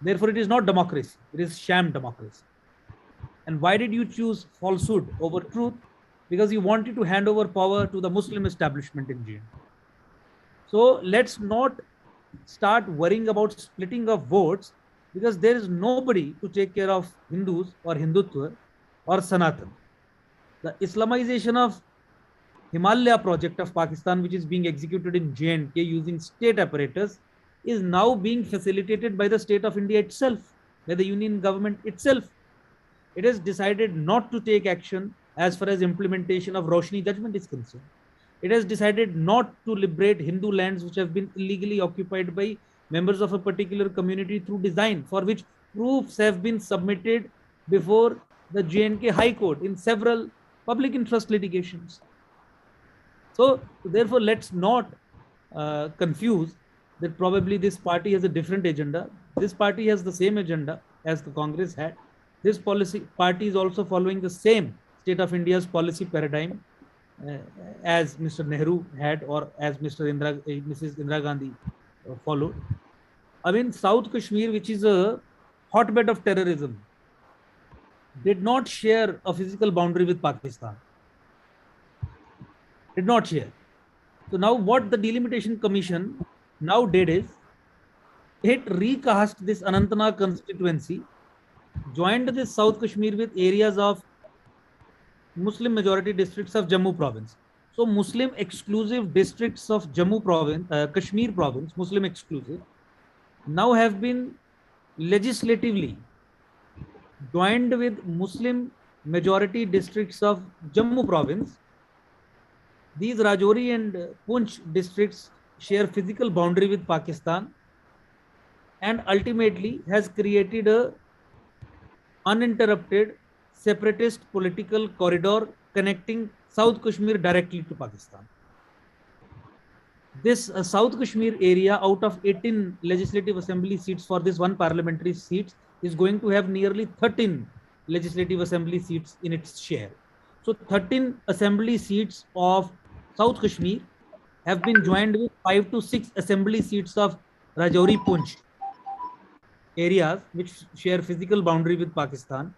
Therefore, it is not democracy. It is sham democracy. And why did you choose falsehood over truth? Because you wanted to hand over power to the Muslim establishment in J&K. So let's not start worrying about splitting of votes, because there is nobody to take care of Hindus or Hindutva or Sanatan. The Islamization of Himalaya project of Pakistan, which is being executed in J&K using state apparatus, is now being facilitated by the state of India itself, by the union government itself. It has decided not to take action as far as implementation of Roshni judgment is concerned. It has decided not to liberate Hindu lands which have been illegally occupied by members of a particular community through design, for which proofs have been submitted before the J&K High Court in several public interest litigations. So therefore, let's not confuse that probably this party has a different agenda. This party has the same agenda as the Congress had. This party is also following the same state of India's policy paradigm as Mr. Nehru had, or as Mrs. Indira Gandhi followed. I mean, South Kashmir, which is a hotbed of terrorism, did not share a physical boundary with Pakistan. Did not share. So now what the Delimitation Commission now did is, it recast this Anantnag constituency, joined this South Kashmir with areas of Muslim majority districts of Jammu province. So Muslim exclusive districts of Jammu province, Kashmir province, Muslim exclusive, now have been legislatively joined with Muslim majority districts of Jammu province. These Rajouri and Poonch districts share physical boundary with Pakistan, and ultimately has created a uninterrupted separatist political corridor connecting South Kashmir directly to Pakistan. This South Kashmir area, out of 18 legislative assembly seats for this one parliamentary seat, is going to have nearly 13 legislative assembly seats in its share. So 13 assembly seats of South Kashmir have been joined with 5 to 6 assembly seats of Rajouri Punch areas which share physical boundary with Pakistan,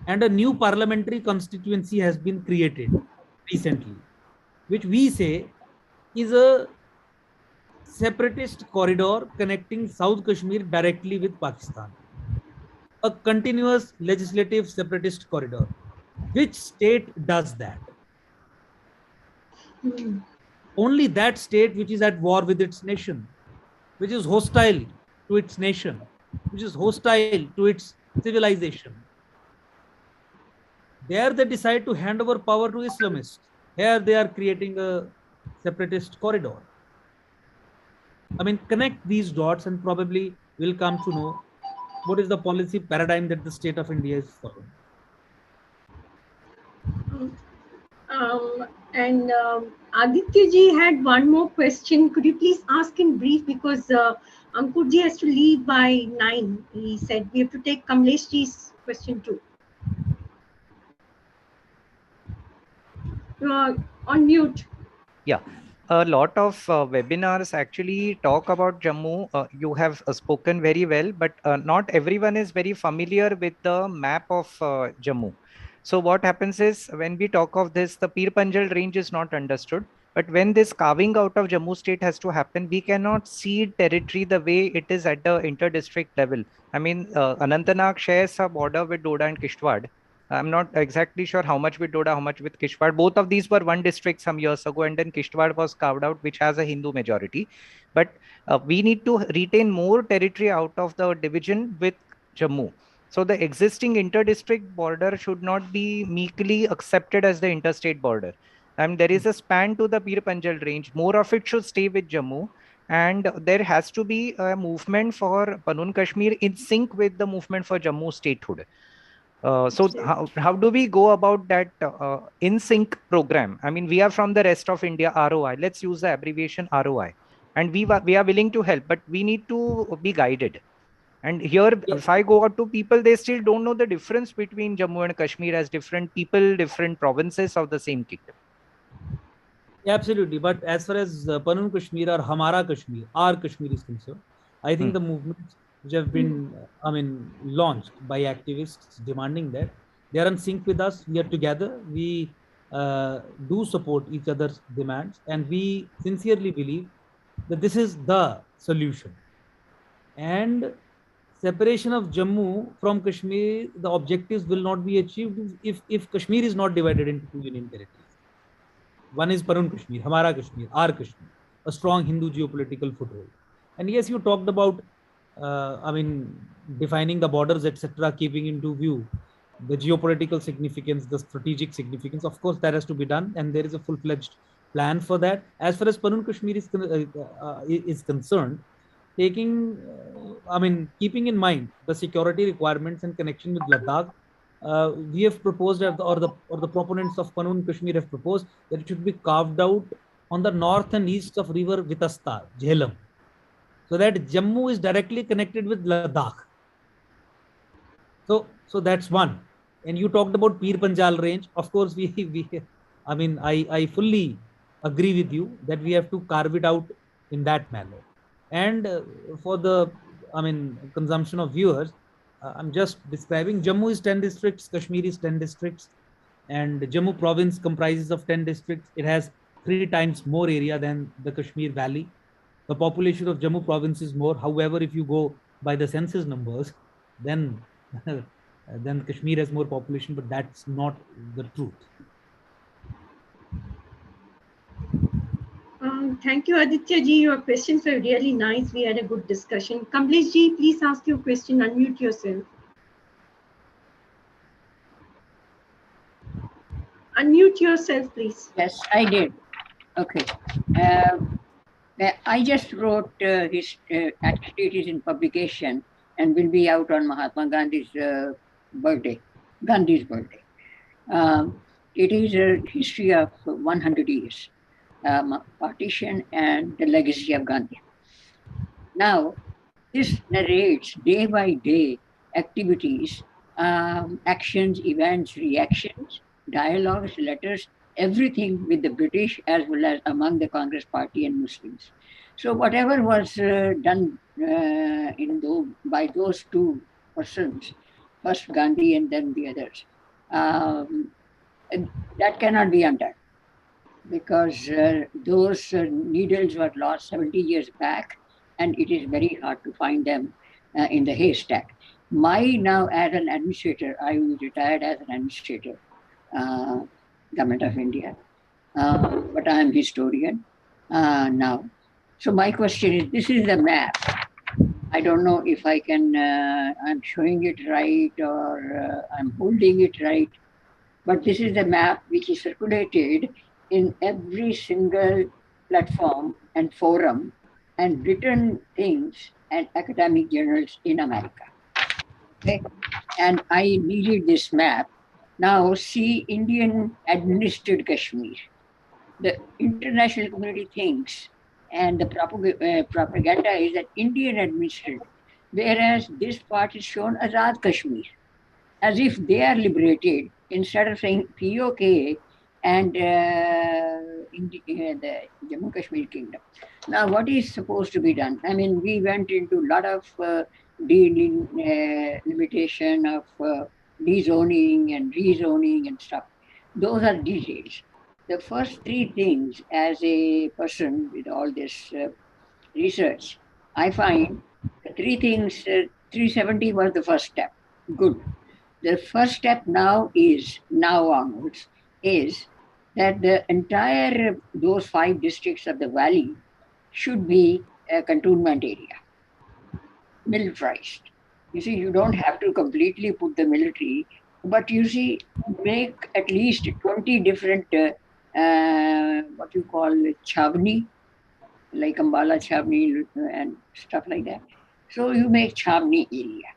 and a new parliamentary constituency has been created recently, which we say is a separatist corridor connecting South Kashmir directly with Pakistan. A continuous legislative separatist corridor. Which state does that? Only that state which is at war with its nation, which is hostile to its nation, which is hostile to its civilization. There they decide to hand over power to Islamists. Here they are creating a separatist corridor. I mean, connect these dots and probably will come to know what is the policy paradigm that the state of India is following. Aditya ji had one more question. Could you please ask in brief, because Ankur ji has to leave by 9. He said we have to take Kamlesh ji's question too. On mute. Yeah. A lot of webinars actually talk about Jammu. You have spoken very well, but not everyone is very familiar with the map of Jammu. So what happens is when we talk of this, the Pir Panjal range is not understood. But when this carving out of Jammu state has to happen, we cannot see territory the way it is at the inter-district level. I mean, Anantnag shares a border with Doda and Kishtwar. I'm not exactly sure how much with Doda, how much with Kishtwar. Both of these were one district some years ago, and then Kishtwar was carved out, which has a Hindu majority. But we need to retain more territory out of the division with Jammu. So the existing inter-district border should not be meekly accepted as the interstate border. And there is a span to the Pir Panjal range. More of it should stay with Jammu. And there has to be a movement for Panun Kashmir in sync with the movement for Jammu statehood. So how do we go about that in sync program? I mean, we are from the rest of India, ROI. Let's use the abbreviation ROI. And we are willing to help, but we need to be guided. And here, if I go out to people, they still don't know the difference between Jammu and Kashmir as different people, different provinces of the same kingdom. Yeah, absolutely. But as far as Panun Kashmir or Hamara Kashmir, our Kashmir is concerned, I think the movements which have been, launched by activists demanding that, they are in sync with us. We are together. We do support each other's demands, and we sincerely believe that this is the solution. And separation of Jammu from Kashmir, the objectives will not be achieved if Kashmir is not divided into 2 union territories. One is Panun Kashmir, Hamara Kashmir, our Kashmir, a strong Hindu geopolitical foothold. And yes, you talked about, defining the borders, etc., keeping into view the geopolitical significance, the strategic significance. Of course, that has to be done, and there is a full-fledged plan for that. As far as Panun Kashmir is concerned, keeping in mind the security requirements and connection with Ladakh, we have proposed, or the proponents of Panun Kashmir have proposed, that it should be carved out on the north and east of river Vitasta, Jhelum, so that Jammu is directly connected with Ladakh. So that's one. And you talked about Pir Panjal range. Of course, I fully agree with you that we have to carve it out in that manner. And for the consumption of viewers, I'm just describing. Jammu is 10 districts, Kashmir is 10 districts, and Jammu province comprises of 10 districts. It has 3 times more area than the Kashmir Valley. The population of Jammu province is more. However, if you go by the census numbers, then Kashmir has more population, but that's not the truth. Thank you, Aditya ji. Your questions were really nice. We had a good discussion. Kamlesh ji, please ask your question. Unmute yourself. Unmute yourself, please. Yes, I did. Okay. I just wrote his activities in publication and will be out on Mahatma Gandhi's birthday. It is a history of 100 years, partition and the legacy of Gandhi. Now, this narrates day by day activities, actions, events, reactions, dialogues, letters, everything with the British as well as among the Congress party and Muslims. So whatever was done by those two persons, first Gandhi and then the others, that cannot be undone, because those needles were lost 70 years back, and it is very hard to find them in the haystack. Now as an administrator, I retired as an administrator, Government of India, but I am historian now. So my question is, this is the map. I don't know if I can, I'm showing it right or I'm holding it right, but this is the map which is circulated in every single platform and forum and written things and academic journals in America. Okay? And I needed this map. Now see Indian administered Kashmir. The international community thinks, and the propaganda is that Indian administered, whereas this part is shown Azad Kashmir, as if they are liberated, instead of saying POK and the Jammu Kashmir Kingdom. Now, what is supposed to be done? I mean, we went into a lot of delimitation of dezoning and rezoning and stuff. Those are details. The first three things, as a person with all this research, I find the three things, 370 was the first step. Good. The first step now onwards, is that the entire, those 5 districts of the valley should be a cantonment area, militarized. You see, you don't have to completely put the military, but you see, make at least 20 different, what you call chavni, like Ambala chavni and stuff like that. So you make chavni area,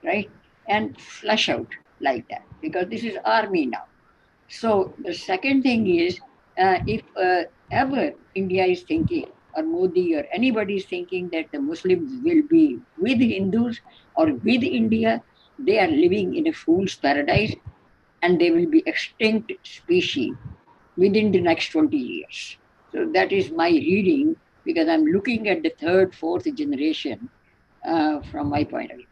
right? And flush out like that, because this is army now. So the second thing is, if ever India is thinking, or Modi or anybody is thinking that the Muslims will be with Hindus or with India, they are living in a fool's paradise, and they will be extinct species within the next 20 years. So that is my reading, because I'm looking at the 3rd, 4th generation from my point of view.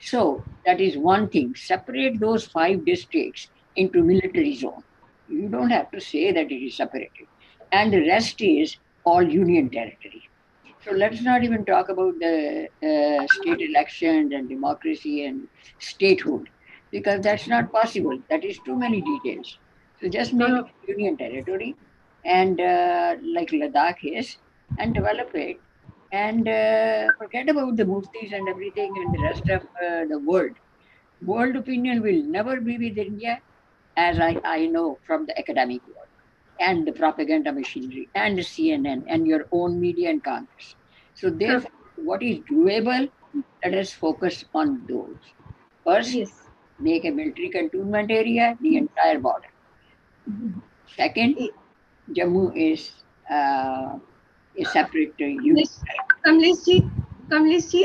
So that is one thing. Separate those 5 districts into military zone. You don't have to say that it is separated. And the rest is all union territory. So let's not even talk about the state elections and democracy and statehood, because that's not possible. That is too many details. So just make it union territory, and like Ladakh is, and develop it, and forget about the muftis and everything and the rest of the world. World opinion will never be with India, as I know from the academic world, and the propaganda machinery, and the CNN, and your own media and Congress. So therefore, what is doable, let us focus on those. First, make a military cantonment area, the entire border. Second, Jammu is a separate unit. Kamleshji,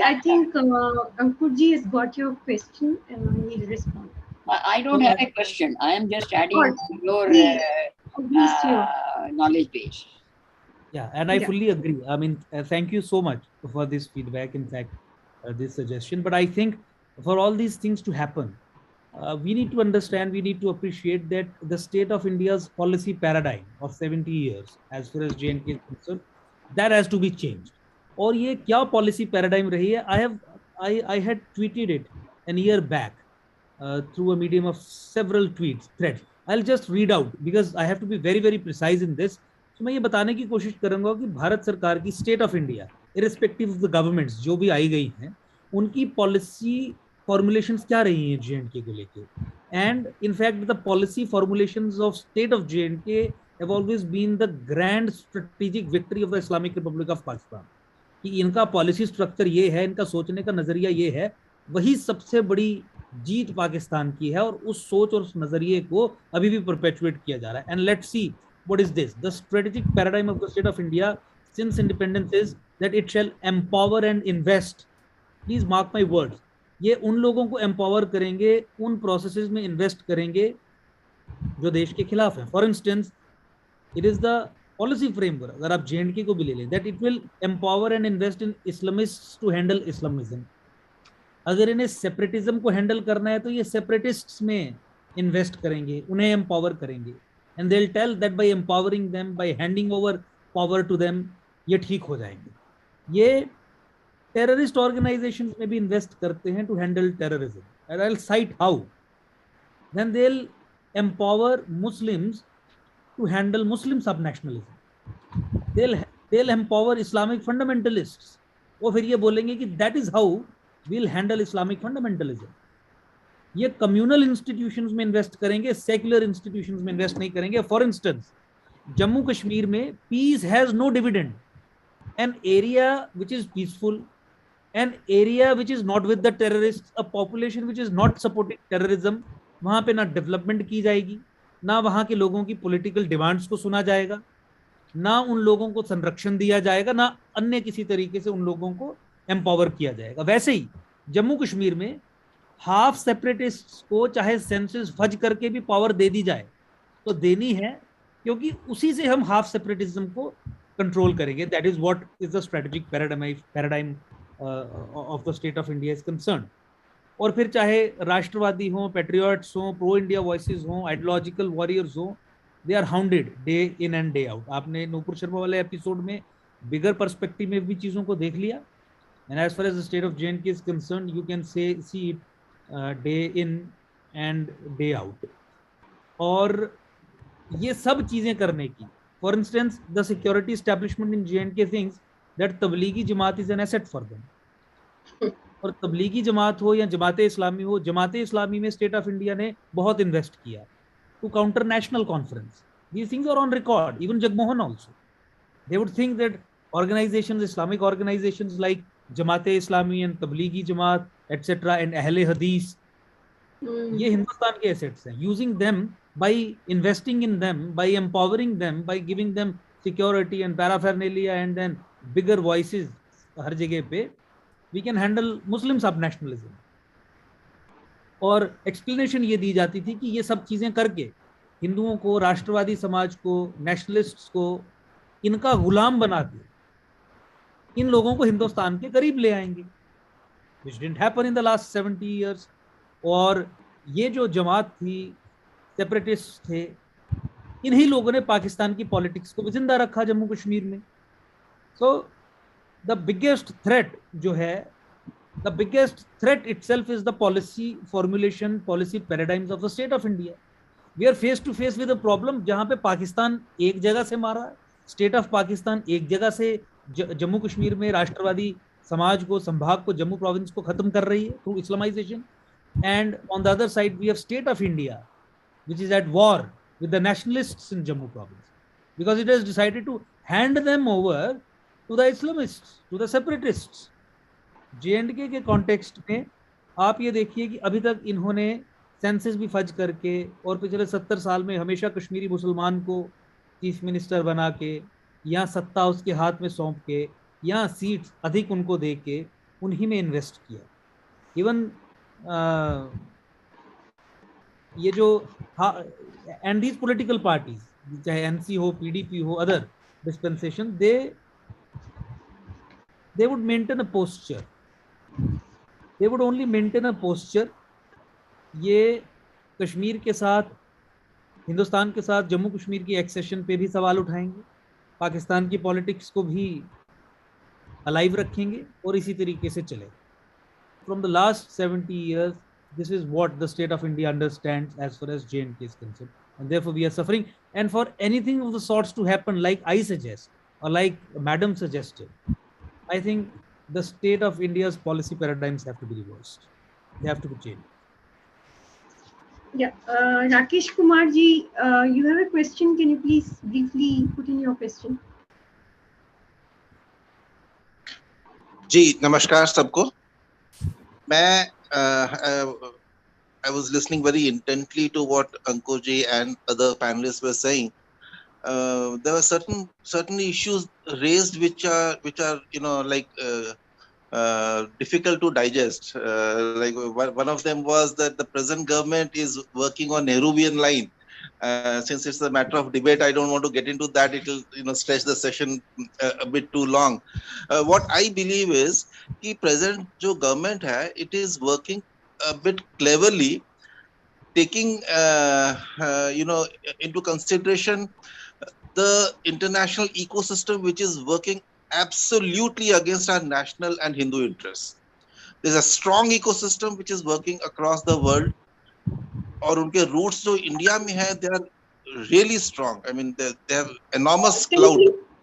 I think Ankurji has got your question and he'll respond. I don't have a question. I am just adding to your knowledge base. Yeah, and I fully agree. I mean, thank you so much for this feedback, in fact, this suggestion. But I think for all these things to happen, we need to understand, we need to appreciate that the state of India's policy paradigm of 70 years, as far as J&K is concerned, that has to be changed. और ये क्या policy paradigm रही है? I had tweeted it an year back through a medium of several threads. I'll just read out because I have to be very, very precise in this. So मैं ये बताने की कोशिश करूंगा कि भारत सरकार की state of India, irrespective of the governments जो भी आई गई हैं, उनकी पॉलिसी फॉर्मुलेशंस क्या रही हैं J&K को लेके. And in fact, the policy formulations of state of J&K have always been the grand strategic victory of the Islamic Republic of Pakistan. कि इनका पॉलिसी स्ट्रक्चर ये है, इनका सोचने का नजरिया ये है, वही सबसे बड़ी जीत पाकिस्तान की है, और उस सोच और उस नजरिए को अभी भी परपेचुएट किया जा रहा है. And let's see what is this. The strategic paradigm of the state of India since independence is that it shall empower and invest. Please mark my words. ये उन लोगों को empower करेंगे, उन processes में invest करेंगे जो देश के खिलाफ हैं. For instance, It is the policy framework. अगर आप J&K को भी ले लें, that it will empower and invest in Islamists to handle Islamism. अगर इन्हें सेपरेटिज्म को हैंडल करना है तो ये सेपरेटिस्ट्स में इन्वेस्ट करेंगे, उन्हें एम्पावर करेंगे, and they will tell that by empowering them, by handing over power to them, ये ठीक हो जाएंगे. ये टेररिस्ट ऑर्गेनाइजेशंस में भी इन्वेस्ट करते हैं to handle terrorism. And I will cite how. Then they will empower Muslims to handle Muslim subnationalism. They will empower Islamic fundamentalists. वो फिर ये बोलेंगे कि that is how will handle Islamic fundamentalism. ये कम्युनल इंस्टीट्यूशंस में invest करेंगे, secular institutions में invest नहीं करेंगे. फॉर इंस्टेंस, जम्मू कश्मीर में peace has no dividend. An area which is peaceful, an area which is not with the terrorist, a population which is not supporting terrorism, वहां पे ना development की जाएगी, ना वहां के लोगों की पॉलिटिकल डिमांड्स को सुना जाएगा, ना उन लोगों को संरक्षण दिया जाएगा, ना अन्य किसी तरीके से उन लोगों को एम्पावर किया जाएगा. वैसे ही जम्मू कश्मीर में हाफ सेपरेटिस्ट्स को चाहे सेंसस फज करके भी पावर दे दी जाए तो देनी है, क्योंकि उसी से हम हाफ सेपरेटिज्म को कंट्रोल करेंगे. That is what is the strategic paradigm of the state of India is concern. और फिर चाहे राष्ट्रवादी हों, पेट्रियट्स हों, प्रो इंडिया वॉइसेस हों, आइडियोलॉजिकल वॉरियर्स हों, they are hounded day in and day out. आपने नूपुर शर्मा वाले एपिसोड में बिगर पर्सपेक्टिव में भी चीज़ों को देख लिया. And as far as the state of J&K is concerned, you can see it day in and day out. और ये सब चीज़ें करने की, for instance, the security establishment in J&K thinks that Tablighi Jamaat is an asset for them. और तबलीगी जमात हो या जमाते इस्लामी हो, जमाते इस्लामी में स्टेट ऑफ इंडिया ने बहुत इन्वेस्ट किया to counter national conference. These things are on record. Even Jagmohan also. They would think that organizations, Islamic organizations like Jamaat-e Islami and Tablighi Jamaat etcetera and Ahle Hadith, ये हिंदुस्तान के एसेट्स हैं. Using them, by investing in them, by empowering them, by giving them security and paraphernalia and then bigger voices हर जगह पे, we can handle मुस्लिम सब nationalism. और explanation ये दी जाती थी कि ये सब चीज़ें करके हिंदुओं को, राष्ट्रवादी समाज को, नेशनलिस्ट्स को इनका गुलाम बना के इन लोगों को हिंदुस्तान के करीब ले आएंगे, which didn't happen in the last 70 years. और ये जो जमात थी, सेपरेटिस्ट थे, इन्हीं लोगों ने पाकिस्तान की पॉलिटिक्स को भी जिंदा रखा जम्मू कश्मीर में. सो द बिगेस्ट थ्रेट जो है, the biggest threat itself is the policy formulation, policy paradigms of the state of India. We are face to face with a problem जहां पे पाकिस्तान एक जगह से मारा, स्टेट ऑफ पाकिस्तान एक जगह से जम्मू कश्मीर में राष्ट्रवादी समाज को, संभाग को, जम्मू प्रोविंस को खत्म कर रही है through Islamisation. And on the other side we have state of India which is at war with the nationalists in Jammu province, because it has decided to hand them over to the Islamists, to the separatists. J&K के context में आप ये देखिए कि अभी तक इन्होंने census भी फज करके और पिछले 70 साल में हमेशा कश्मीरी मुसलमान को चीफ मिनिस्टर बना के, या सत्ता उसके हाथ में सौंप के, या सीट्स अधिक उनको दे के उन्हीं में इन्वेस्ट किया. इवन ये जो एंड दीज पॉलिटिकल पार्टीज, चाहे एनसी हो, पीडीपी हो, other dispensation, they would maintain a posture, they would only maintain a posture. ये कश्मीर के साथ, हिंदुस्तान के साथ जम्मू कश्मीर की एक्सेशन पे भी सवाल उठाएंगे, पाकिस्तान की पॉलिटिक्स को भी अलाइव रखेंगे और इसी तरीके से चले. From the last 70 years, this is what the state of India understands as far as J&K is concerned, and therefore we are suffering. And for anything of the sorts to happen, like I suggest, or like Madam suggested, I think the state of India's policy paradigms have to be reversed. They have to be changed. Yeah, Rakesh Kumar ji, you have a question. Can you please briefly put in your question? जी नमस्कार सबको. मैं I was listening very intently to what Ankur ji and other panelists were saying. There were certain issues raised which are like difficult to digest. Like one of them was that the present government is working on Nehruvian line, Since it's a matter of debate, I don't want to get into that. It will, stretch the session a bit too long. What I believe is कि present जो government है, it is working a bit cleverly, taking into consideration the international ecosystem which is working absolutely against our national and Hindu interests. There's a strong ecosystem which is working across the world, और उनके roots जो India में है, they are really strong. I mean, they have enormous Can you clout.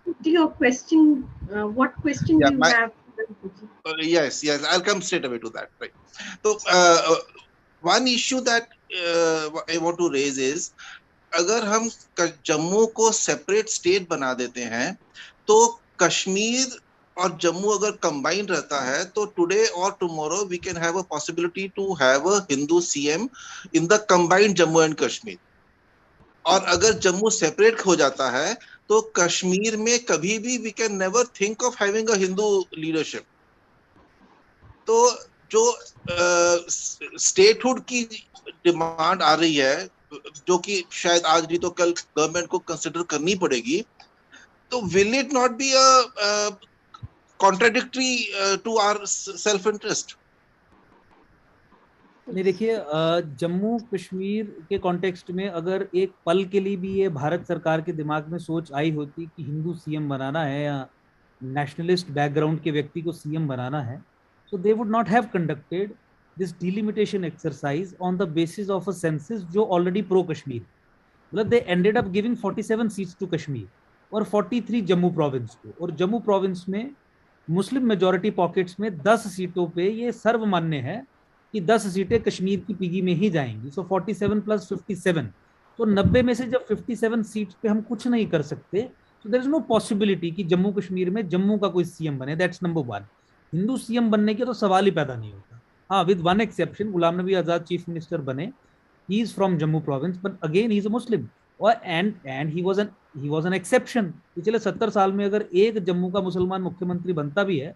please to your question? What question Yeah, do you have? Yes, I'll come straight away to that. Right. So one issue that I want to raise is, अगर हम जम्मू को separate state बना देते हैं, तो कश्मीर और जम्मू अगर combine रहता है, तो टुडे और tomorrow we can have a possibility to have a Hindu CM in the combined Jammu and Kashmir. और अगर जम्मू सेपरेट हो जाता है, तो कश्मीर में कभी भी we can never think of having a Hindu leadership. तो जो स्टेटहुड की डिमांड आ रही है, जो कि शायद आज नहीं तो कल गवर्नमेंट को कंसिडर करनी पड़ेगी, तो will it not be a contradictory to our self interest? नहीं, देखिए, जम्मू कश्मीर के कॉन्टेक्स्ट में अगर एक पल के लिए भी ये भारत सरकार के दिमाग में सोच आई होती कि हिंदू सीएम बनाना है या नेशनलिस्ट बैकग्राउंड के व्यक्ति को सीएम बनाना है, so they would not have conducted this delimitation exercise on the basis of a census जो already pro Kashmir. मतलब they ended up giving 47 seats to Kashmir और 43 जम्मू प्रोविंस को, और जम्मू प्रोविंस में मुस्लिम मेजॉरिटी पॉकेट्स में 10 सीटों पे ये सर्वमान्य है कि 10 सीटें कश्मीर की पीगी में ही जाएंगी. सो 47 प्लस 57, तो 90 में से जब 57 सीट पे हम कुछ नहीं कर सकते, तो देयर इज नो पॉसिबिलिटी कि जम्मू कश्मीर में जम्मू का कोई सीएम बने. That's number one. Hindu CM बनने के तो सवाल ही पैदा नहीं होता. हाँ, with one exception, Ghulam Nabi Azad chief minister बने, he is from Jammu province, but again he is a Muslim, और and he was an exception. पिछले 70 साल में अगर एक जम्मू का मुसलमान मुख्यमंत्री बनता भी है,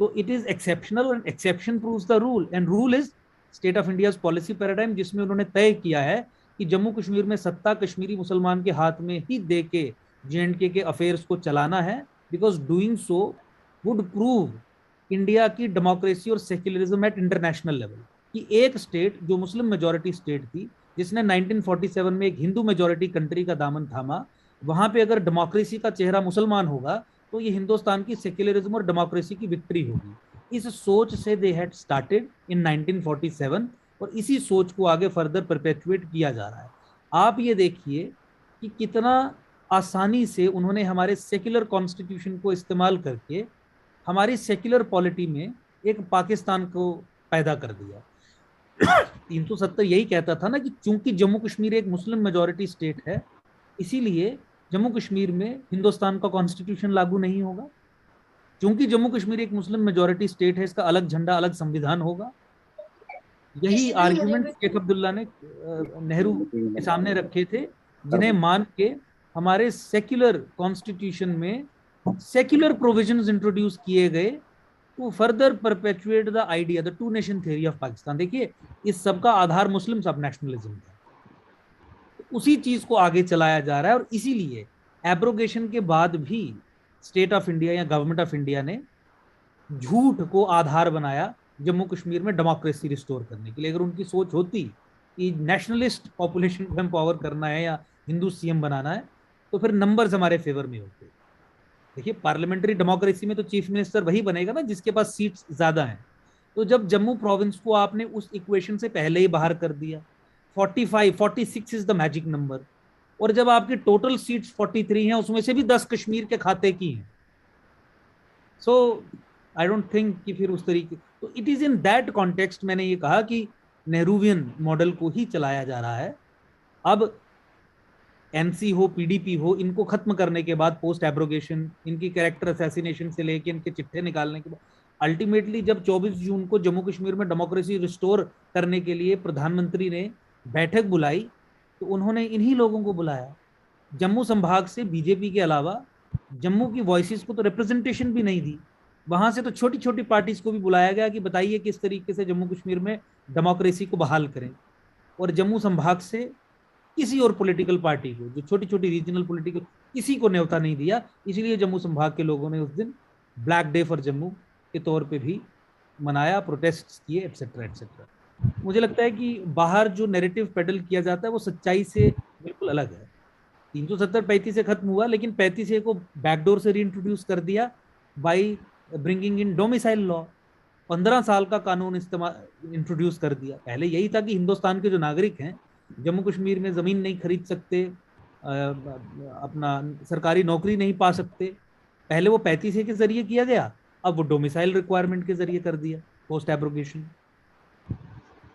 तो it is exceptional, and exception proves the rule, and rule is state of India's policy paradigm, जिसमें उन्होंने तय किया है कि जम्मू कश्मीर में सत्ता कश्मीरी मुसलमान के हाथ में ही दे के JNK के अफेयर्स को चलाना है, because doing so would prove India की डेमोक्रेसी और सेक्युलरिज्म एट इंटरनेशनल लेवल. कि एक स्टेट जो मुस्लिम मेजॉरिटी स्टेट थी, जिसने 1947 में एक हिंदू मेजॉरिटी कंट्री का दामन थामा, वहां पे अगर डेमोक्रेसी का चेहरा मुसलमान होगा, तो ये हिंदुस्तान की सेक्युलरिज्म और डेमोक्रेसी की विक्ट्री होगी. इस सोच से दे हैड स्टार्टेड इन 1947, और इसी सोच को आगे फर्दर परपेचुएट किया जा रहा है. आप ये देखिए कि कितना आसानी से उन्होंने हमारे सेक्युलर कॉन्स्टिट्यूशन को इस्तेमाल करके हमारी सेक्युलर पॉलिटी में एक पाकिस्तान को पैदा कर दिया. 370 यही कहता था ना कि चूंकि जम्मू कश्मीर एक मुस्लिम मेजॉरिटी स्टेट है, इसीलिए जम्मू कश्मीर में हिंदुस्तान का कॉन्स्टिट्यूशन लागू नहीं होगा. क्योंकि जम्मू कश्मीर एक मुस्लिम मेजॉरिटी स्टेट है, इसका अलग झंडा, अलग संविधान होगा. यही आर्ग्यूमेंट शेख अब्दुल्ला ने नेहरू के सामने रखे थे, जिन्हें मान के हमारे सेक्युलर कॉन्स्टिट्यूशन में सेक्युलर प्रोविजंस इंट्रोड्यूस किए गए to further perpetuate the idea, the two nation theory of Pakistan. देखिए, इस सब का आधार मुस्लिम सब नेशनलिज्म है, उसी चीज को आगे चलाया जा रहा है. और इसीलिए एब्रोगेशन के बाद भी स्टेट ऑफ इंडिया या गवर्नमेंट ऑफ इंडिया ने झूठ को आधार बनाया जम्मू कश्मीर में डेमोक्रेसी रिस्टोर करने के लिए. अगर उनकी सोच होती कि नेशनलिस्ट पॉपुलेशन को एम्पावर करना है या हिंदू सीएम बनाना है, तो फिर नंबर्स हमारे फेवर में होते. देखिए, पार्लियामेंट्री डेमोक्रेसी में तो चीफ मिनिस्टर वही बनेगा ना जिसके पास सीट्स ज्यादा हैं. तो जब जम्मू प्रोविंस को आपने उस इक्वेशन से पहले ही बाहर कर दिया, 46 इज द मैजिक नंबर, और जब आपकी टोटल सीट्स 43 हैं, उसमें से भी 10 कश्मीर के खाते की हैं, सो आई डोंट थिंक कि फिर उस तरीके, तो it is in that context मैंने ये कहा कि नेहरूवियन मॉडल को ही चलाया जा रहा है. अब एनसी हो, पीडीपी हो, इनको खत्म करने के बाद पोस्ट एब्रोगेशन, इनकी कैरेक्टर असैसिनेशन से लेके इनके चिट्ठे निकालने के बाद, अल्टीमेटली जब 24 जून को जम्मू कश्मीर में डेमोक्रेसी रिस्टोर करने के लिए प्रधानमंत्री ने बैठक बुलाई, तो उन्होंने इन्हीं लोगों को बुलाया. जम्मू संभाग से बीजेपी के अलावा जम्मू की वॉइसेस को तो रिप्रेजेंटेशन भी नहीं दी. वहां से तो छोटी छोटी पार्टीज को भी बुलाया गया कि बताइए किस तरीके से जम्मू कश्मीर में डेमोक्रेसी को बहाल करें. और जम्मू संभाग से किसी और पॉलिटिकल पार्टी को, जो छोटी छोटी रीजनल पॉलिटिकल, किसी को न्योता नहीं दिया। इसलिए जम्मू संभाग के लोगों ने उस दिन ब्लैक डे फॉर जम्मू के तौर पे भी मनाया, प्रोटेस्ट किए, एटसेट्रा एटसेट्रा। मुझे लगता है कि बाहर जो नैरेटिव पेडल किया जाता है वो सच्चाई से बिल्कुल अलग है। 370-35 से खत्म हुआ, लेकिन 35 को बैकडोर से रीइंट्रोड्यूस कर दिया by bringing in domicile law. 15 साल का कानून इस्तेमाल इंट्रोड्यूस कर दिया। पहले यही था कि हिंदुस्तान के जो नागरिक हैं जम्मू कश्मीर में जमीन नहीं खरीद सकते, अपना सरकारी नौकरी नहीं पा सकते। पहले वो 35 के जरिए किया गया, अब वो डोमिसाइल रिक्वायरमेंट के जरिए कर दिया पोस्ट एब्रोगेशन।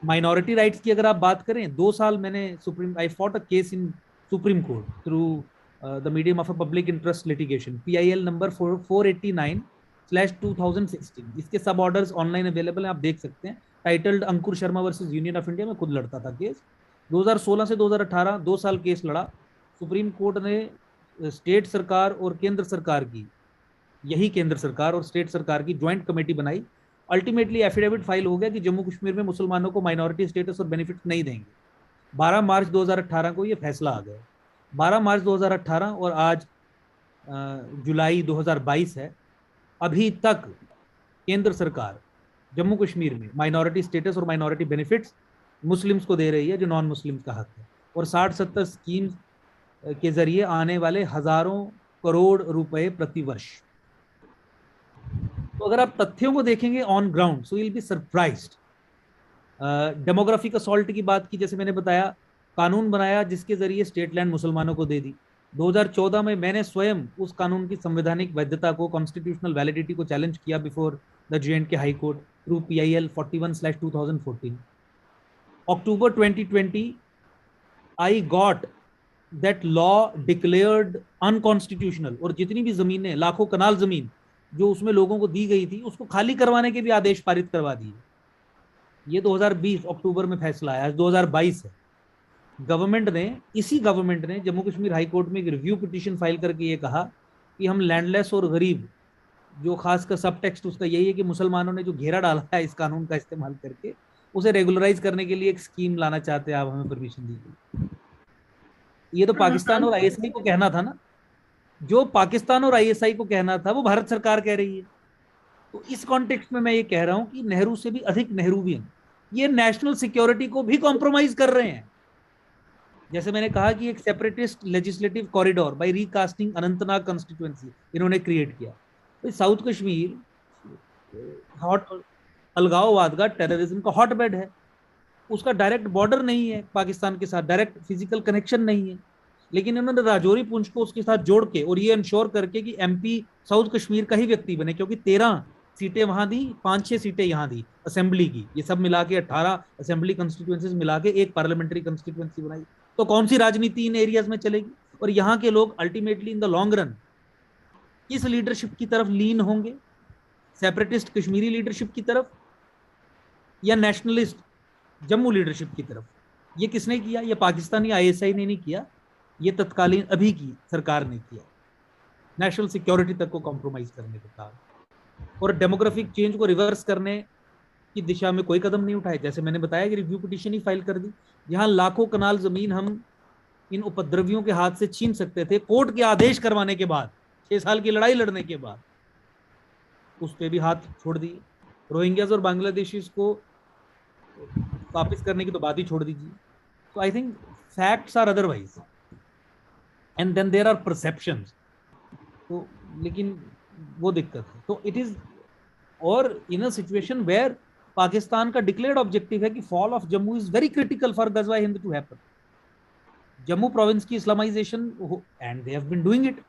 माइनॉरिटी राइट्स की अगर आप बात करें, 2 साल मैंने I fought a case in Supreme Court through the medium of a public interest litigation, PIL number 489/2016। इसके सब ऑर्डर्स ऑनलाइन अवेलेबल हैं, आप देख सकते हैं। Titled Ankur Sharma versus union of India में खुद लड़ता था केस। 2016 से 2018 2 साल केस लड़ा। सुप्रीम कोर्ट ने स्टेट सरकार और केंद्र सरकार की, यही केंद्र सरकार और स्टेट सरकार की ज्वाइंट कमेटी बनाई। अल्टीमेटली एफिडेविट फाइल हो गया कि जम्मू कश्मीर में मुसलमानों को माइनॉरिटी स्टेटस और बेनिफिट नहीं देंगे। 12 मार्च 2018 को ये फैसला आ गया। 12 मार्च 2018 और आज जुलाई 2022 है। अभी तक केंद्र सरकार जम्मू कश्मीर में माइनॉरिटी स्टेटस और माइनॉरिटी बेनिफिट्स मुस्लिम्स को दे रही है, जो नॉन मुस्लिम्स का हक है। और 60-70 स्कीम्स के जरिए आने वाले हजारों करोड़ रुपए प्रति वर्ष। तो अगर आप तथ्यों को देखेंगे on ground, so will be surprised. Demographic assault की बात की, जैसे मैंने बताया, कानून बनाया जिसके जरिए स्टेट लैंड मुसलमानों को दे दी। 2014 में मैंने स्वयं उस कानून की संवैधानिक वैधता को, कॉन्स्टिट्यूशनल वैलिडिटी को चैलेंज किया before the J&K high court through PIL 41/2014। October 2020 I got that law declared unconstitutional, और जितनी भी जमीनें, लाखों कनाल जमीन जो उसमें लोगों को दी गई थी, उसको खाली करवाने के भी आदेश पारित करवा दिए। ये 2020 अक्टूबर में फैसला आया, आज 2022 है। इसी गवर्नमेंट ने जम्मू कश्मीर हाई कोर्ट में एक रिव्यू पिटीशन फाइल करके ये कहा कि हम लैंडलेस और गरीब, जो खासकर सब टेक्स्ट उसका यही है कि मुसलमानों ने जो घेरा डाला है इस कानून का इस्तेमाल करके, उसे रेगुलराइज करने के लिए एक स्कीम लाना चाहते हैं, आप हमें परमिशन दीजिए। ये तो पाकिस्तान और ISI को कहना था ना, जो पाकिस्तान और ISI को कहना था वो भारत सरकार कह रही है। तो इस कॉन्टेक्स्ट में मैं ये कह रहा हूं कि नेहरू से भी अधिक नेहरूवियन ये नेशनल सिक्योरिटी को भी कॉम्प्रोमाइज कर रहे हैं। जैसे मैंने कहा कि एक separatist legislative corridor by recasting Anantnag constituency इन्होंने क्रिएट किया। तो साउथ कश्मीर अलगाववाद का, टेररिज्म का हॉटबेड है। उसका डायरेक्ट बॉर्डर नहीं है पाकिस्तान के साथ, डायरेक्ट फिजिकल कनेक्शन नहीं है, लेकिन इन्होंने राजौरी पुंछ को उसके साथ जोड़ के और ये इंश्योर करके कि MP साउथ कश्मीर का ही व्यक्ति बने, क्योंकि 13 सीटें वहां दी, 5-6 सीटें यहां दी असेंबली की। ये सब मिला के 18 असेंबली कंस्टिट्यूएंसीज मिला के एक पार्लियामेंट्री कंस्टिट्यूएंसी बनाई। तो कौन सी राजनीति इन एरियाज में चलेगी? और यहाँ के लोग ultimately in the long run किस लीडरशिप की तरफ लीन होंगे? सेपरेटिस्ट कश्मीरी लीडरशिप की तरफ या नेशनलिस्ट जम्मू लीडरशिप की तरफ? ये किसने किया? ये पाकिस्तानी ISI ने नहीं किया, ये तत्कालीन अभी की सरकार ने किया, नेशनल सिक्योरिटी तक को कॉम्प्रोमाइज करने के कारण। और डेमोग्राफिक चेंज को रिवर्स करने की दिशा में कोई कदम नहीं उठाए। जैसे मैंने बताया कि रिव्यू पिटीशन ही फाइल कर दी। यहाँ लाखों कनाल जमीन हम इन उपद्रवियों के हाथ से छीन सकते थे, कोर्ट के आदेश करवाने के बाद, 6 साल की लड़ाई लड़ने के बाद उस पर भी हाथ छोड़ दिए। रोहिंग्याज और बांग्लादेशीज को वापस करने की तो बात ही छोड़ दीजिए। तो I think facts are otherwise and then there are perceptions. तो लेकिन वो दिक्कत है। तो इट इज, और in a situation where Pakistan का डिक्लेयर्ड ऑब्जेक्टिव है कि fall of Jammu is very critical for Ghazwa Hind to happen, Jammu province की Islamisation, and they have been doing it,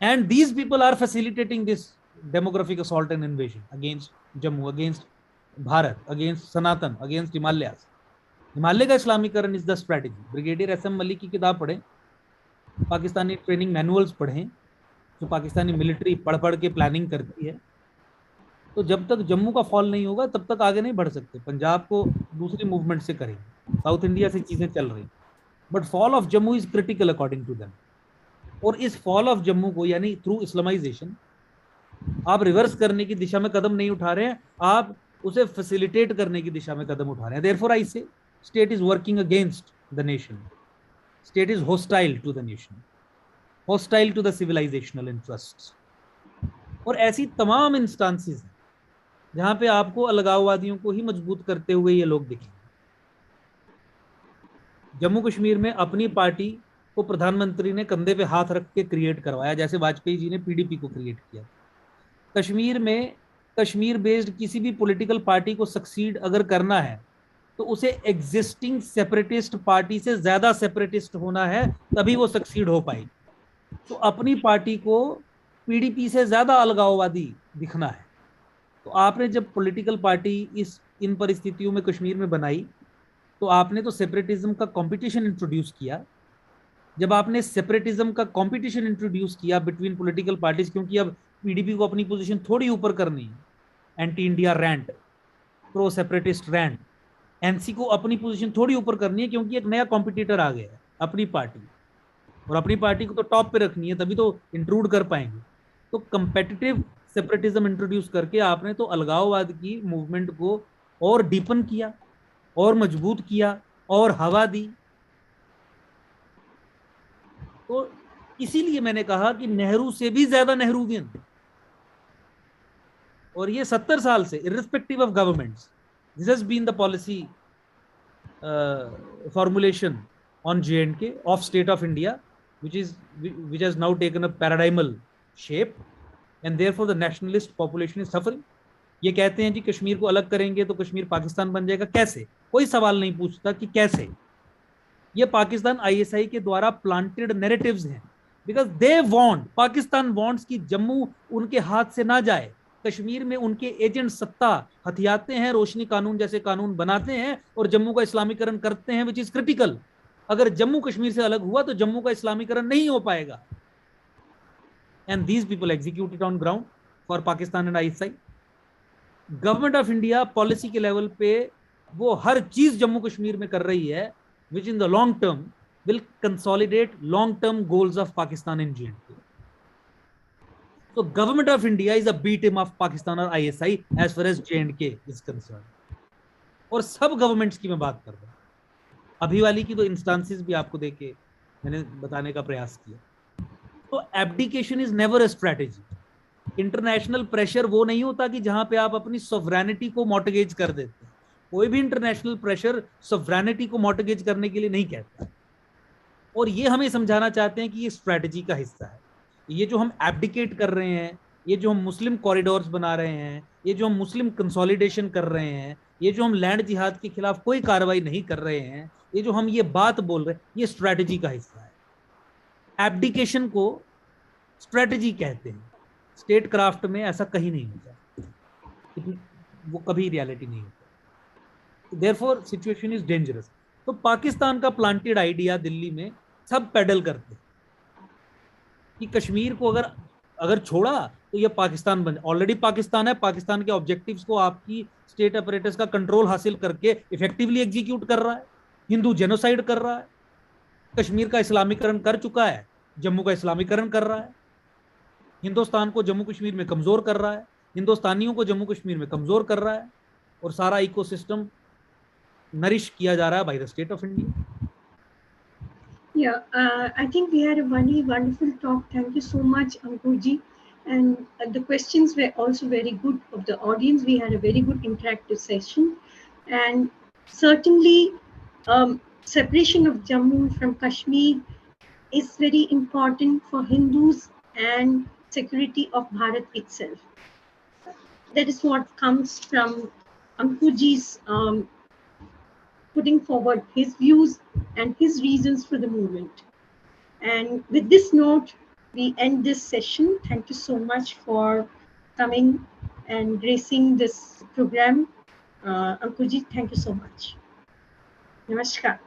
and these people are facilitating this demographic assault and invasion against Jammu, against Bharat, against Sanatan, against Himalayas. Himalaya का इस्लामीकरण is the strategy. Brigadier SM Malik की किताब पढ़ें, Pakistani training manuals पढ़ें, जो Pakistani military पढ़ के प्लानिंग करती है। तो जब तक जम्मू का फॉल नहीं होगा तब तक आगे नहीं बढ़ सकते। पंजाब को दूसरी मूवमेंट से करेंगे, साउथ इंडिया से चीजें चल रही, but fall of Jammu is critical according to them. और इस फॉल ऑफ जम्मू को, यानी थ्रू इस्लामाइजेशन, आप रिवर्स करने की दिशा में कदम नहीं उठा रहे हैं, आप उसे फैसिलिटेट करने की दिशा में कदम उठा रहे हैं। देयरफॉर आई से state is working against the nation. State is hostile to the nation, hostile to the civilizational interests. और ऐसी तमाम इंस्टांसेस हैं जहां पे आपको अलगाववादियों को ही मजबूत करते हुए ये लोग दिखेंगे। जम्मू कश्मीर में अपनी पार्टी को प्रधानमंत्री ने कंधे पे हाथ रख के क्रिएट करवाया, जैसे वाजपेयी जी ने पीडीपी को क्रिएट किया। कश्मीर में कश्मीर बेस्ड किसी भी पॉलिटिकल पार्टी को सक्सीड अगर करना है तो उसे एग्जिस्टिंग सेपरेटिस्ट पार्टी से ज्यादा सेपरेटिस्ट होना है, तभी वो सक्सीड हो पाएगी। तो अपनी पार्टी को पीडीपी से ज्यादा अलगाववादी दिखना है। तो आपने जब पॉलिटिकल पार्टी इन परिस्थितियों में कश्मीर में बनाई तो आपने तो सेपरेटिज्म का कंपटीशन इंट्रोड्यूस किया। जब आपने सेपरेटिज्म का कंपटीशन इंट्रोड्यूस किया बिटवीन पॉलिटिकल पार्टीज, क्योंकि अब पीडीपी को अपनी पोजीशन थोड़ी ऊपर करनी है, anti India rant, pro separatist rant, NC को अपनी पोजीशन थोड़ी ऊपर करनी है, क्योंकि एक नया कॉम्पिटिटर आ गया है अपनी पार्टी, और अपनी पार्टी को तो टॉप पे रखनी है, तभी तो इंट्रूड कर पाएंगे। तो कंपेटिटिव सेपरेटिज्म इंट्रोड्यूस करके आपने तो अलगाववाद की मूवमेंट को और डीपन किया और मजबूत किया और हवा दी। तो इसीलिए मैंने कहा कि नेहरू से भी ज्यादा नेहरूवियन, और ये 70 साल से irrespective of governments, this has been the policy formulation on J&K of state of India, which has now taken a paradigmal shape, and therefore the nationalist population is suffering. ये कहते हैं कि कश्मीर को अलग करेंगे तो कश्मीर पाकिस्तान बन जाएगा। कैसे? कोई सवाल नहीं पूछता कि कैसे। ये पाकिस्तान आईएसआई के द्वारा प्लांटेड नैरेटिव्स हैं, because they want, Pakistan wants कि जम्मू उनके हाथ से ना जाए। कश्मीर में उनके एजेंट सत्ता हथियाते हैं, रोशनी कानून जैसे कानून बनाते हैं और जम्मू का इस्लामीकरण करते हैं, विच इज क्रिटिकल। अगर जम्मू कश्मीर से अलग हुआ तो जम्मू का इस्लामीकरण नहीं हो पाएगा। And these people executed on ground for Pakistan and ISI. Government of India policy के लेवल पे वो हर चीज जम्मू कश्मीर में कर रही है, which in the long term will consolidate long-term goals of Pakistan and J&K. So government of India is a B team of Pakistan or ISI as far as J&K is concerned. और सब governments की मैं बात कर रहा हूँ, अभी वाली की तो इंस्टांसेस भी आपको देके मैंने बताने का प्रयास किया। तो abdication is never a strategy. International pressure वो नहीं होता कि जहां पे आप अपनी सॉवरेनिटी को मॉर्टगेज कर देते हैं। कोई भी इंटरनेशनल प्रेशर सॉवरेनिटी को मॉर्टगेज करने के लिए नहीं कहता, और ये हमें समझाना चाहते हैं कि ये स्ट्रैटेजी का हिस्सा है। ये जो हम एब्डिकेट कर रहे हैं, ये जो हम मुस्लिम कॉरिडोर्स बना रहे हैं, ये जो हम मुस्लिम कंसोलिडेशन कर रहे हैं, ये जो हम लैंड जिहाद के खिलाफ कोई कार्रवाई नहीं कर रहे हैं, ये जो हम ये बात बोल रहे हैं, ये स्ट्रैटेजी का हिस्सा है। एब्डिकेशन को स्ट्रैटेजी कहते हैं। स्टेट क्राफ्ट में ऐसा कहीं नहीं होता, वो कभी रियलिटी नहीं होता। Therefore situation is dangerous. तो पाकिस्तान का प्लांटेड आइडिया दिल्ली में सब पैडल करते कि कश्मीर को अगर छोड़ा तो ये पाकिस्तान बन, ऑलरेडी पाकिस्तान है। पाकिस्तान के ऑब्जेक्टिव्स को आपकी स्टेट अपरेटस का कंट्रोल हासिल करके इफेक्टिवली एग्जीक्यूट कर रहा है, हिंदू जेनोसाइड कर रहा है, कश्मीर का इस्लामीकरण कर चुका है, जम्मू का इस्लामीकरण कर रहा है, हिंदुस्तान को जम्मू कश्मीर में कमजोर कर रहा है, हिंदुस्तानियों को जम्मू कश्मीर में कमजोर कर रहा है, और सारा इकोसिस्टम नरिश किया जा रहा है by the state of India. Yeah, I think we had a very wonderful talk. Thank you so much, Ankurji. And the questions were also very good of the audience. We had a very good interactive session. And certainly, separation of Jammu from Kashmir is very important for Hindus and security of Bharat itself. That is what comes from Ankurji's putting forward his views and his reasons for the movement. And with this note, we end this session. Thank you so much for coming and gracing this program. Ankurji, thank you so much. Namaskar.